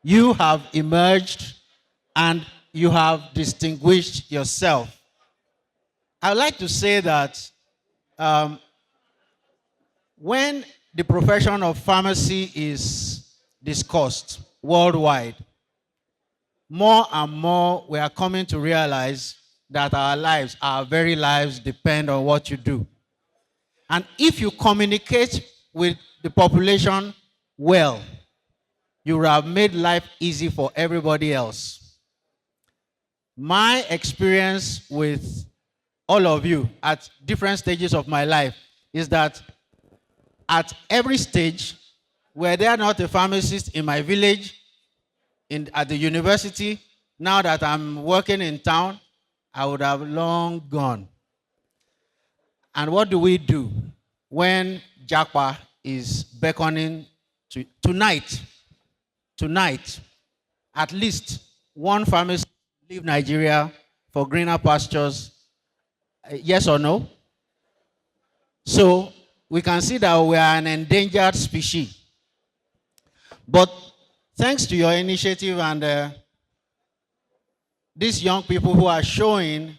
[SPEAKER 8] you have emerged and you have distinguished yourself. I would like to say that when the profession of pharmacy is discussed worldwide, more and more we are coming to realize that our lives, our very lives, depend on what you do. And if you communicate with the population well, you will have made life easy for everybody else. My experience with all of you at different stages of my life is that at every stage, were there not a pharmacist in my village, at the university, now that I'm working in town, I would have long gone. And what do we do when Japa is beckoning to tonight, at least one pharmacist leave Nigeria for greener pastures? Yes or no? So we can see that we are an endangered species. But thanks to your initiative and these young people who are showing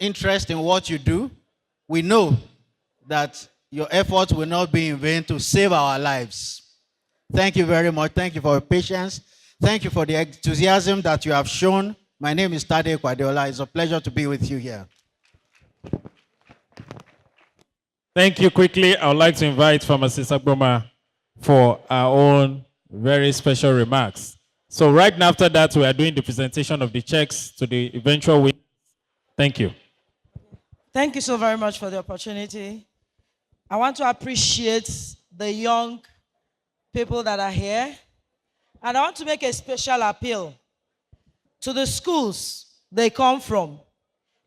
[SPEAKER 8] interest in what you do, we know that your efforts will not be in vain to save our lives. Thank you very much. Thank you for your patience. Thank you for the enthusiasm that you have shown My name is Tade Kwadeola. It's a pleasure to be with you here.
[SPEAKER 1] Thank you. Quickly, I would like to invite Pharmacist Agboma for our own very special remarks. So right now after that, we are doing the presentation of the checks to the eventual winner. Thank you.
[SPEAKER 9] Thank you so very much for the opportunity. I want to appreciate the young people that are here. And I want to make a special appeal to the schools they come from.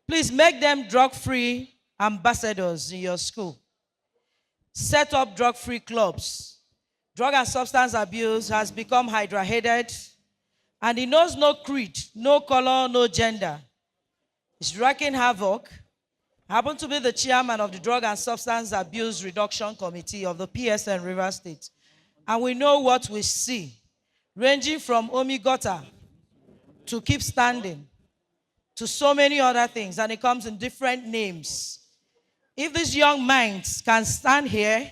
[SPEAKER 9] Please make them drug-free ambassadors in your school. Set up drug-free clubs. Drug and substance abuse has become hydra-headed, and it knows no creed, no color, no gender. It's wreaking havoc. I happen to be the chairman of the Drug and Substance Abuse Reduction Committee of the PSN River State. And we know what we see, ranging from Omigota to Keep Standing to so many other things, and it comes in different names. If these young minds can stand here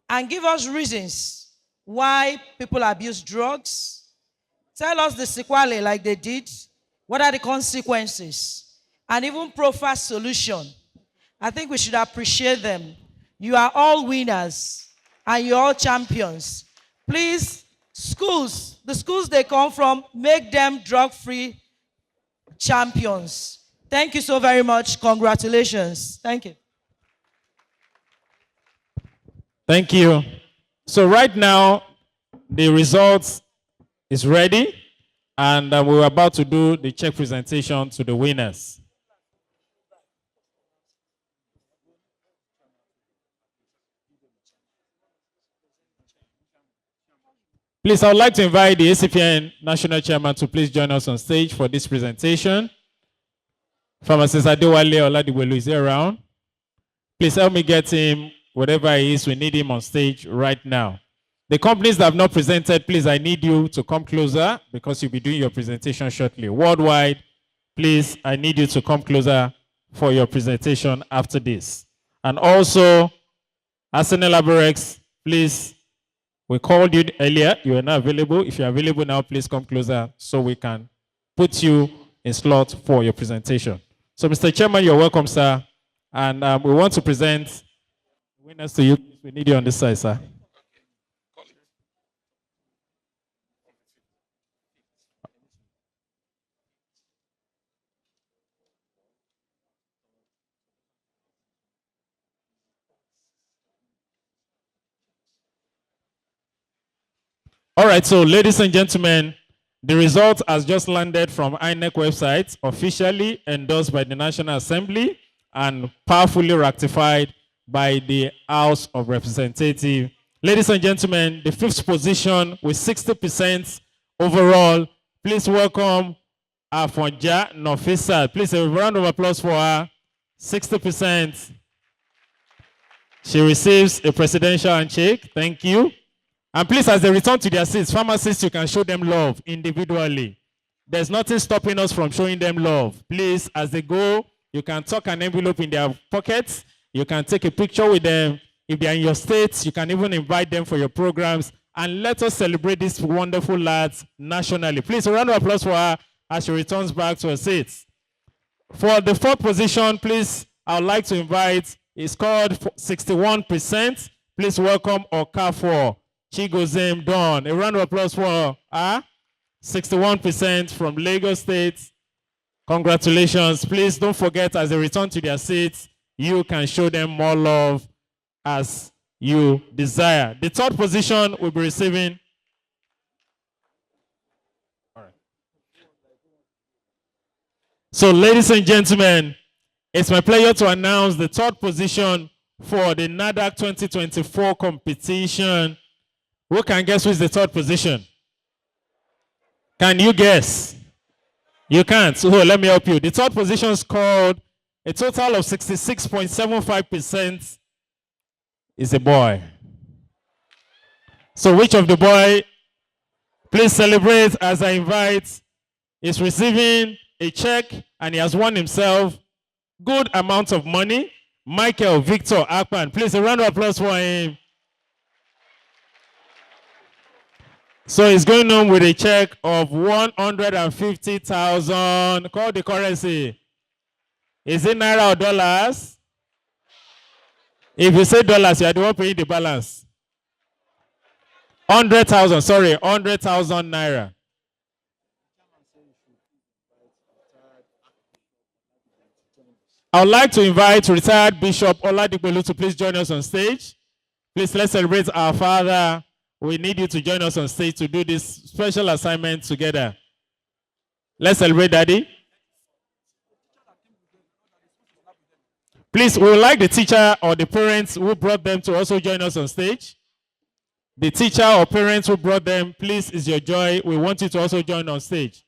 [SPEAKER 9] and give us reasons why people abuse drugs, tell us the sequelae like they did, what are the consequences, and even profile solution, I think we should appreciate them. You are all winners and you're all champions. Please, schools, the schools they come from, make them drug-free champions. Thank you so very much. Congratulations. Thank you.
[SPEAKER 1] Thank you. So right now, the results is ready, and we're about to do the check presentation to the winners. Please, I would like to invite the ACPN National Chairman to please join us on stage for this presentation. Pharmacist Adewale Oladiwelu is here around. Please help me get him, whatever he is, we need him on stage right now. The companies that have not presented, please, I need you to come closer because you'll be doing your presentation shortly. Worldwide, please, I need you to come closer for your presentation after this. And also, Arsenal Laborex, please, we called you earlier. You are not available. If you're available now, please come closer so we can put you in slot for your presentation. So, Mr. Chairman, you're welcome, sir. And we want to present winners to you. We need you on this side, sir. All right, so ladies and gentlemen, the result has just landed from INEC website, officially endorsed by the National Assembly and powerfully ratified by the House of Representatives. Ladies and gentlemen, the fifth position with 60% overall. Please welcome Afonja Nofisa. Please a round of applause for her. 60%. She receives a presidential handshake. Thank you. And please, as they return to their seats, pharmacists, you can show them love individually. There's nothing stopping us from showing them love. Please, as they go, you can tuck an envelope in their pockets. You can take a picture with them. If they're in your states, you can even invite them for your programs. And let us celebrate these wonderful lads nationally. Please, a round of applause for her as she returns back to her seats. For the fourth position, please, I would like to invite, it's called 61%. Please welcome Okafor Chigozem Dawn. A round of applause for her. 61% from Lagos State. Congratulations. Please don't forget, as they return to their seats, you can show them more love as you desire. The third position will be receiving. All right. So, ladies and gentlemen, it's my pleasure to announce the third position for the NADAC 2024 competition. Who can guess who is the third position? Can you guess? You can't. So let me help you. The third position is called a total of 66.75% is a boy. So which of the boy, please celebrate as I invite, is receiving a check and he has won himself good amount of money. Michael Victor Akpan. Please a round of applause for him. So he's going on with a check of 150,000. Call the currency. Is it naira or dollars? If you say dollars, you are the one paying the balance. 100,000, sorry, 100,000 naira. I would like to invite retired Bishop Oladigbelu to please join us on stage. Please, let's celebrate our father. We need you to join us on stage to do this special assignment together. Let's celebrate Daddy. Please, we would like the teacher or the parents who brought them to also join us on stage. The teacher or parents who brought them, please, it's your joy. We want you to also join on stage.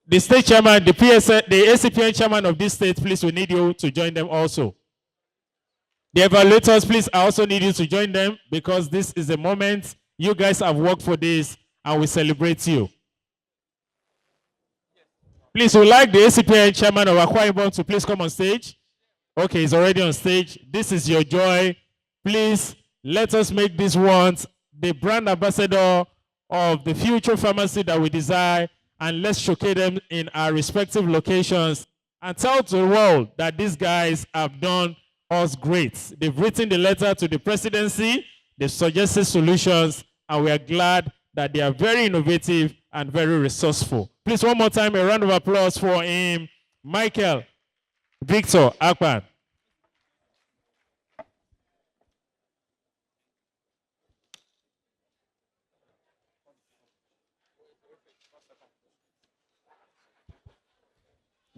[SPEAKER 1] The state chairman, the ACPN chairman of this state, please, we need you to join them also. The evaluators, please, I also need you to join them because this is a moment you guys have worked for this and we celebrate you. Please, we would like the ACPN chairman of Akwa Ibom to please come on stage. Okay, he's already on stage. This is your joy. Please, let us make this once the brand ambassador of the future pharmacy that we desire, and let's showcase them in our respective locations and tell to the world that these guys have done us great. They've written the letter to the presidency, they've suggested solutions, and we are glad that they are very innovative and very resourceful. Please, one more time, a round of applause for him, Michael Victor Akpan.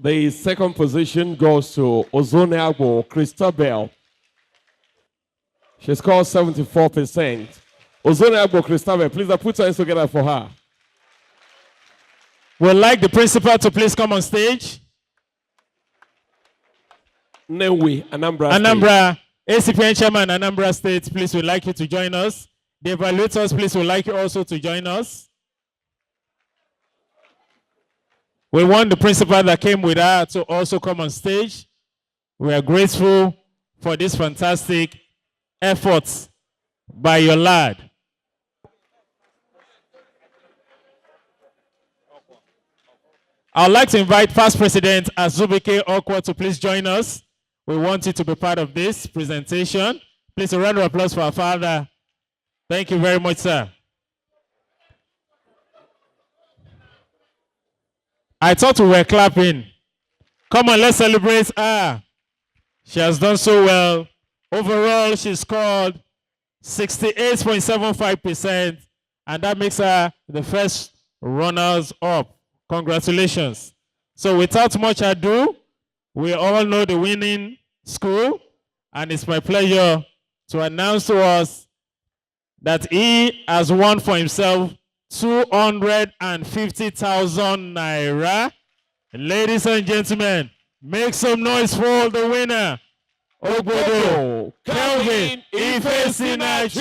[SPEAKER 2] The second position goes to Ozoneagbo Christabel. She scored 74%. Ozoneagbo Christabel, please put your hands together for her.
[SPEAKER 1] We'd like the principal to please come on stage.
[SPEAKER 2] Newi, Anambra
[SPEAKER 1] ACPN chairman, Anambra State, please, we'd like you to join us. The evaluators, please, would like you also to join us. We want the principal that came with her to also come on stage. We are grateful for this fantastic efforts by your lad. I would like to invite past President Azubike Okwa to please join us. We want you to be part of this presentation. Please, a round of applause for our father. Thank you very much, sir. I thought we were clapping. Come on, let's celebrate her. She has done so well. Overall, she scored 68.75%, and that makes her the first runners-up. Congratulations. So without much ado, we all know the winning school, and it's my pleasure to announce to us that he has won for himself 250,000 naira. Ladies and gentlemen, make some noise for the winner. Obodo Kelvin Ifesinachi.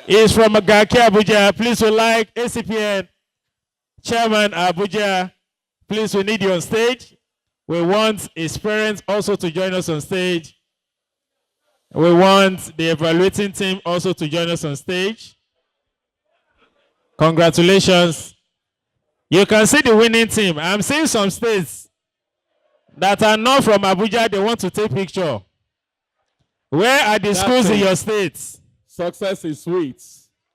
[SPEAKER 1] He's from Agake, Abuja. Please, we like ACPN Chairman Abuja. Please, we need you on stage. We want his parents also to join us on stage. We want the evaluating team also to join us on stage. Congratulations. You can see the winning team. I'm seeing some states that are not from Abuja, they want to take picture. Where are the schools in your states?
[SPEAKER 2] Success is sweet.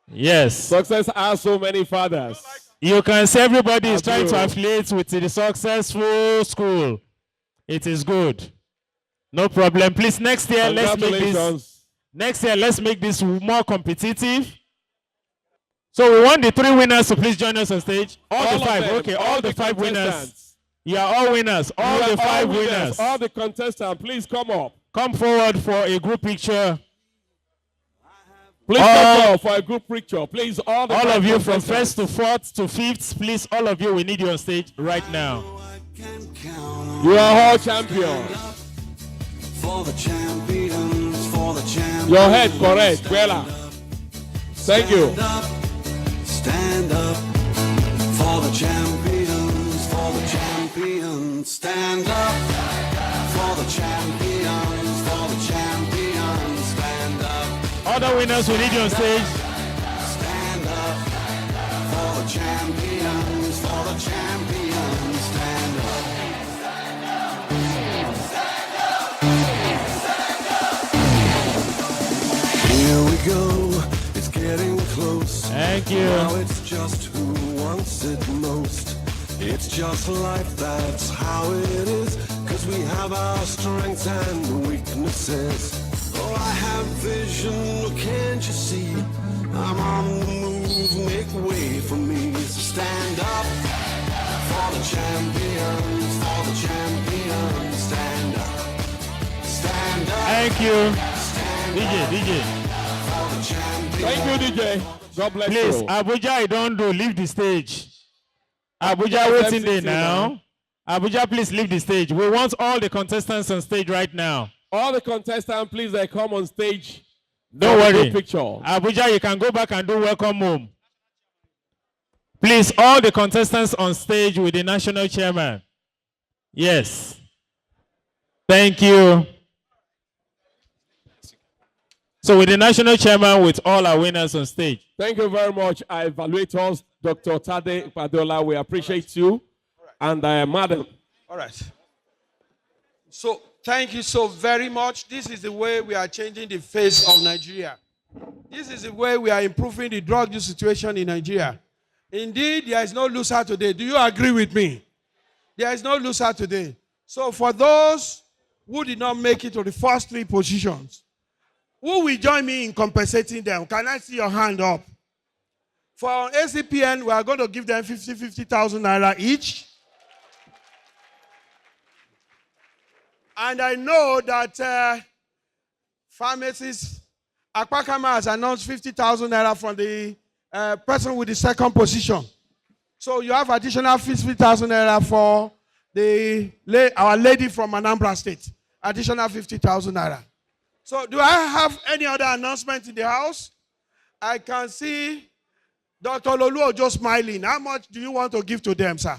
[SPEAKER 1] Yes.
[SPEAKER 2] Success has so many fathers.
[SPEAKER 1] You can see everybody is trying to affiliate with the successful school. It is good. No problem. Please, next year, let's make this more competitive. So we want the 3 winners to please join us on stage. All the 5. Okay, all the 5 winners. You are all winners. All the 5 winners.
[SPEAKER 2] All the contestants, please come up.
[SPEAKER 1] Come forward for a group picture.
[SPEAKER 2] Please come forward for a group picture. Please, all
[SPEAKER 1] of you from 1st to 4th to 5th, please, all of you, we need you on stage right now.
[SPEAKER 2] You are all champions.
[SPEAKER 10] For the champions, for the champions.
[SPEAKER 2] Your head correct, Bella. Thank you.
[SPEAKER 10] Stand up for the champions, for the champions. champions. Stand up for the champions, for the champions. Stand up.
[SPEAKER 1] Other winners will need you on stage.
[SPEAKER 10] Stand up for the champions, for the champions. Stand up. Here we go, it's getting close.
[SPEAKER 1] Thank you.
[SPEAKER 10] Now it's just who wants it most. It's just life, that's how it is. Cause we have our strengths and weaknesses. Oh, I have vision, can't you see? I'm on the move, make way for me. So stand up for the champions, for the champions. Stand up, stand up.
[SPEAKER 1] Thank you. DJ.
[SPEAKER 10] For the champions.
[SPEAKER 2] Thank you, DJ. God bless
[SPEAKER 1] Please,
[SPEAKER 2] you.
[SPEAKER 1] Abuja, I don't do. Leave the stage. Abuja, waiting there now. Abuja, please leave the stage. We want all the contestants on stage right now.
[SPEAKER 2] All the contestants, please, they come on stage.
[SPEAKER 1] Don't
[SPEAKER 2] for the
[SPEAKER 1] worry.
[SPEAKER 2] group picture.
[SPEAKER 1] Abuja, you can go back and do welcome home. Please, all the contestants on stage with the national chairman. Yes. Thank you. So with the national chairman, with all our winners on stage.
[SPEAKER 2] Thank you very much, our evaluators, Dr. Tade Padola. We appreciate you. And Madam.
[SPEAKER 11] All right. So, thank you so very much. This is the way we are changing the face of Nigeria. This is the way we are improving the drug use situation in Nigeria. Indeed, there is no loser today. Do you agree with me? There is no loser today. So, for those who did not make it to the first three positions, who will join me in compensating them? Can I see your hand up? For ACPN, we are going to give them 50,000 naira each. And I know that pharmacist Akpakama has announced 50,000 naira from the person with the second position. So you have additional 50,000 naira for our lady from Anambra State. Additional 50,000 naira. So do I have any other announcement in the house? I can see Dr. Lolu Ojo smiling. How much do you want to give to them, sir?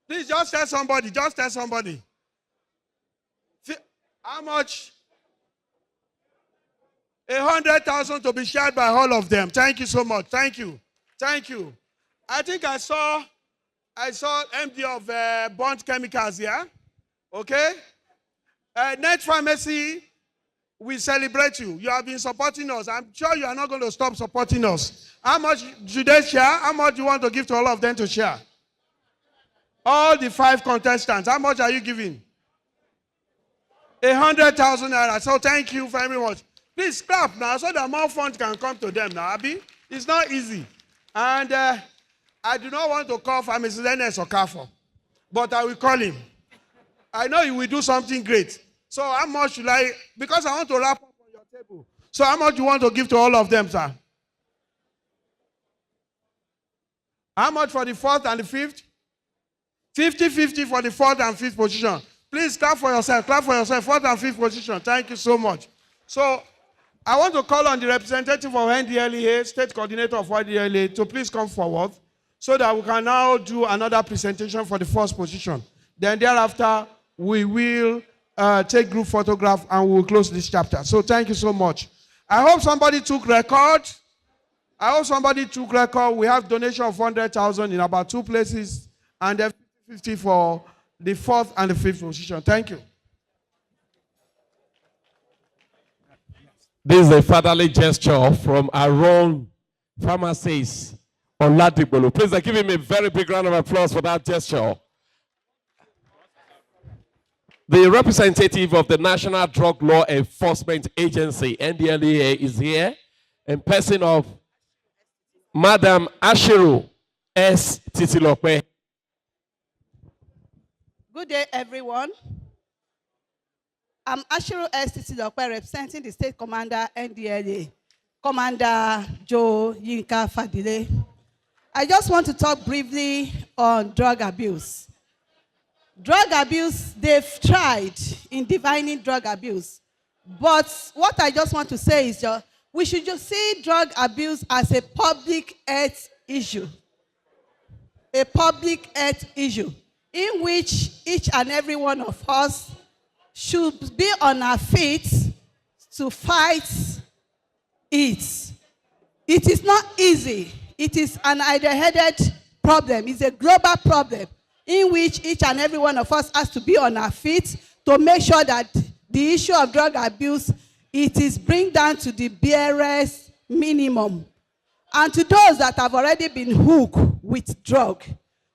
[SPEAKER 11] Please just tell somebody. Just tell somebody. How much? 100,000 to be shared by all of them. Thank you so much. Thank you. Thank you. I think I saw MD of Bond Chemicals here. Okay? Net Pharmacy, we celebrate you. You have been supporting us. I'm sure you are not going to stop supporting us. How much do they share? How much do you want to give to all of them to share? All the 5 contestants, how much are you giving? 100,000 naira. So thank you very much. Please clap now so that more funds can come to them now, Abi. It's not easy. And I do not want to call Pharmacist Ernest Okafor, but I will call him. I know he will do something great. So how much should I, because I want to wrap up on your table. So how much do you want to give to all of them, sir? How much for the 4th and the 5th? 50-50 for the 4th and 5th position. Please clap for yourself. Clap for yourself. 4th and 5th position. Thank you so much. So I want to call on the representative of NDLEA, State Coordinator of NDLEA, to please come forward so that we can now do another presentation for the 1st position. Then thereafter, we will take group photograph and we will close this chapter. So thank you so much. I hope somebody took record. We have donation of 100,000 in about 2 places and then 50 for the 4th and the 5th position. Thank you.
[SPEAKER 2] This is a fatherly gesture from our own pharmacist, Oladigbolu. Please give him a very big round of applause for that gesture. The representative of the National Drug Law Enforcement Agency, NDLEA, is here in person of Madam Ashiru S. Titilope.
[SPEAKER 12] Good day, everyone. I'm Ashiru S. Titilope, representing the State Commander, NDLEA, Commander Joe Yinka Fadile. I just want to talk briefly on drug abuse. Drug abuse, they've tried in defining drug abuse. But what I just want to say is we should just see drug abuse as a public health issue. a public health issue in which each and every one of us should be on our feet to fight it. It is not easy. It is an hidden-headed problem. It's a global problem in which each and every one of us has to be on our feet to make sure that the issue of drug abuse, it is bring down to the barest minimum. And to those that have already been hooked with drug,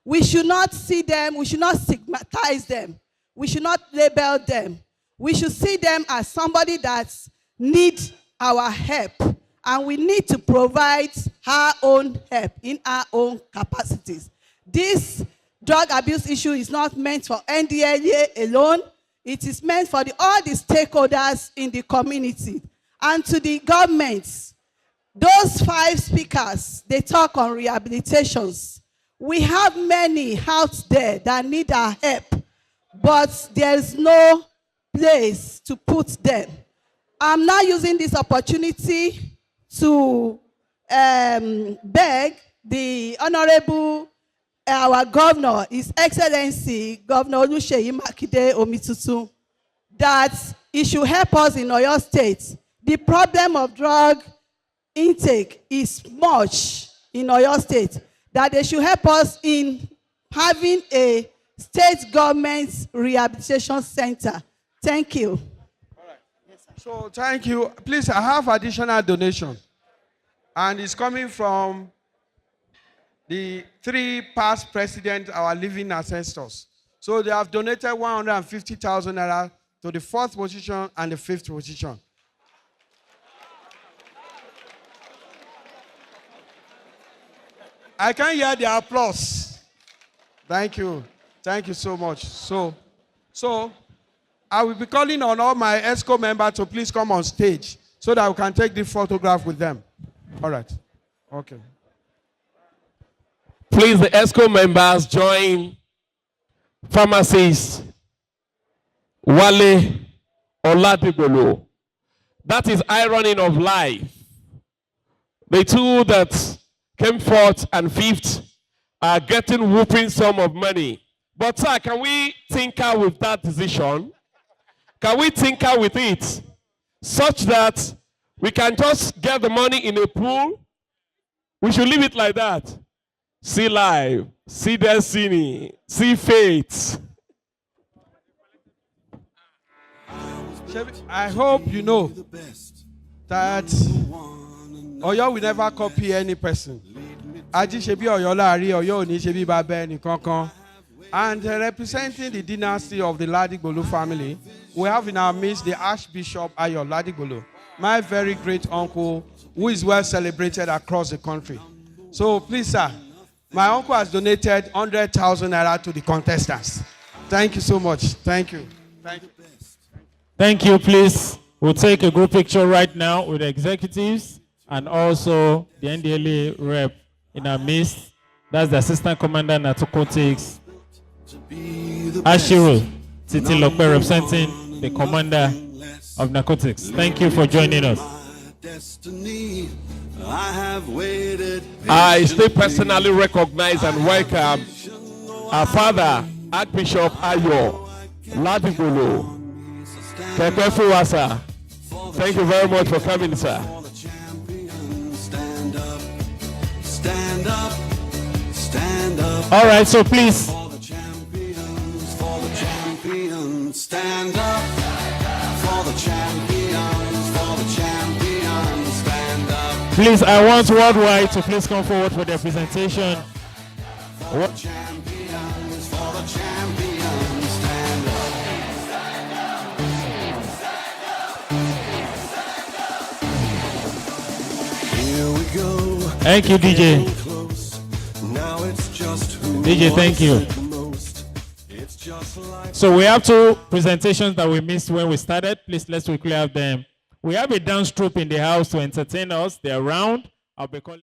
[SPEAKER 12] we should not see them, we should not stigmatize them, we should not label them. We should see them as somebody that needs our help, and we need to provide our own help in our own capacities. This drug abuse issue is not meant for NDLEA alone. It is meant for all the stakeholders in the community and to the governments. Those 5 speakers, they talk on rehabilitations. We have many out there that need our help, but there's no place to put them. I'm now using this opportunity to beg the Honorable, our Governor, His Excellency, Governor Oluseyi Makinde Omitutu, that he should help us in Oyo State. The problem of drug intake is much in Oyo State, that they should help us in having a state government rehabilitation center. Thank you.
[SPEAKER 11] All right. Yes, so thank you. Please, I have additional donation. And it's coming from the 3 past presidents, our living ancestors. So they have donated 150,000 naira to the 4th position and the 5th position. I can hear the applause. Thank you. Thank you so much. So I will be calling on all my ESCO members to please come on stage so that we can take the photograph with them. All right. Okay.
[SPEAKER 2] Please, the ESCO members join pharmacist Wale Oladigbolo. That is ironing of life. The 2 that came 4th and 5th are getting whooping sum of money. But sir, can we tinker with that decision? Can we tinker with it such that we can just get the money in a pool? We should leave it like that. See life, see destiny, see fate.
[SPEAKER 11] I hope you know that Oyo will never copy any person. Aji shebi Oyo laari, Oyo oni shebi babe ni kankan. And representing the dynasty of the Ladigbolu family, we have in our midst the Archbishop Ayo Ladigbolu, my very great uncle, who is well celebrated across the country. So please, sir, my uncle has donated 100,000 naira to the contestants. Thank you so much. Thank you. Thank you.
[SPEAKER 1] Thank you, please. We'll take a group picture right now with the executives and also the NDLA rep in our midst. That's the Assistant Commander Narcotics, Ashiru Titilope, representing the Commander of Narcotics. Thank you for joining us.
[SPEAKER 2] I still personally recognize and welcome our father, Archbishop Ayo Ladigbolo. Thank you very much for coming, sir.
[SPEAKER 10] Stand up, stand up.
[SPEAKER 1] All right, so please.
[SPEAKER 10] For the champions, stand up. For the champions, stand up.
[SPEAKER 1] Please, I want Worldwide to please come forward for their presentation.
[SPEAKER 10] For the champions, stand up. Here we go.
[SPEAKER 1] Thank you, DJ.
[SPEAKER 10] Now it's just who
[SPEAKER 1] DJ, thank you. So we have 2 presentations that we missed when we started. Please, let's quickly have them. We have a dance troupe in the house to entertain us. They're around. I'll be calling.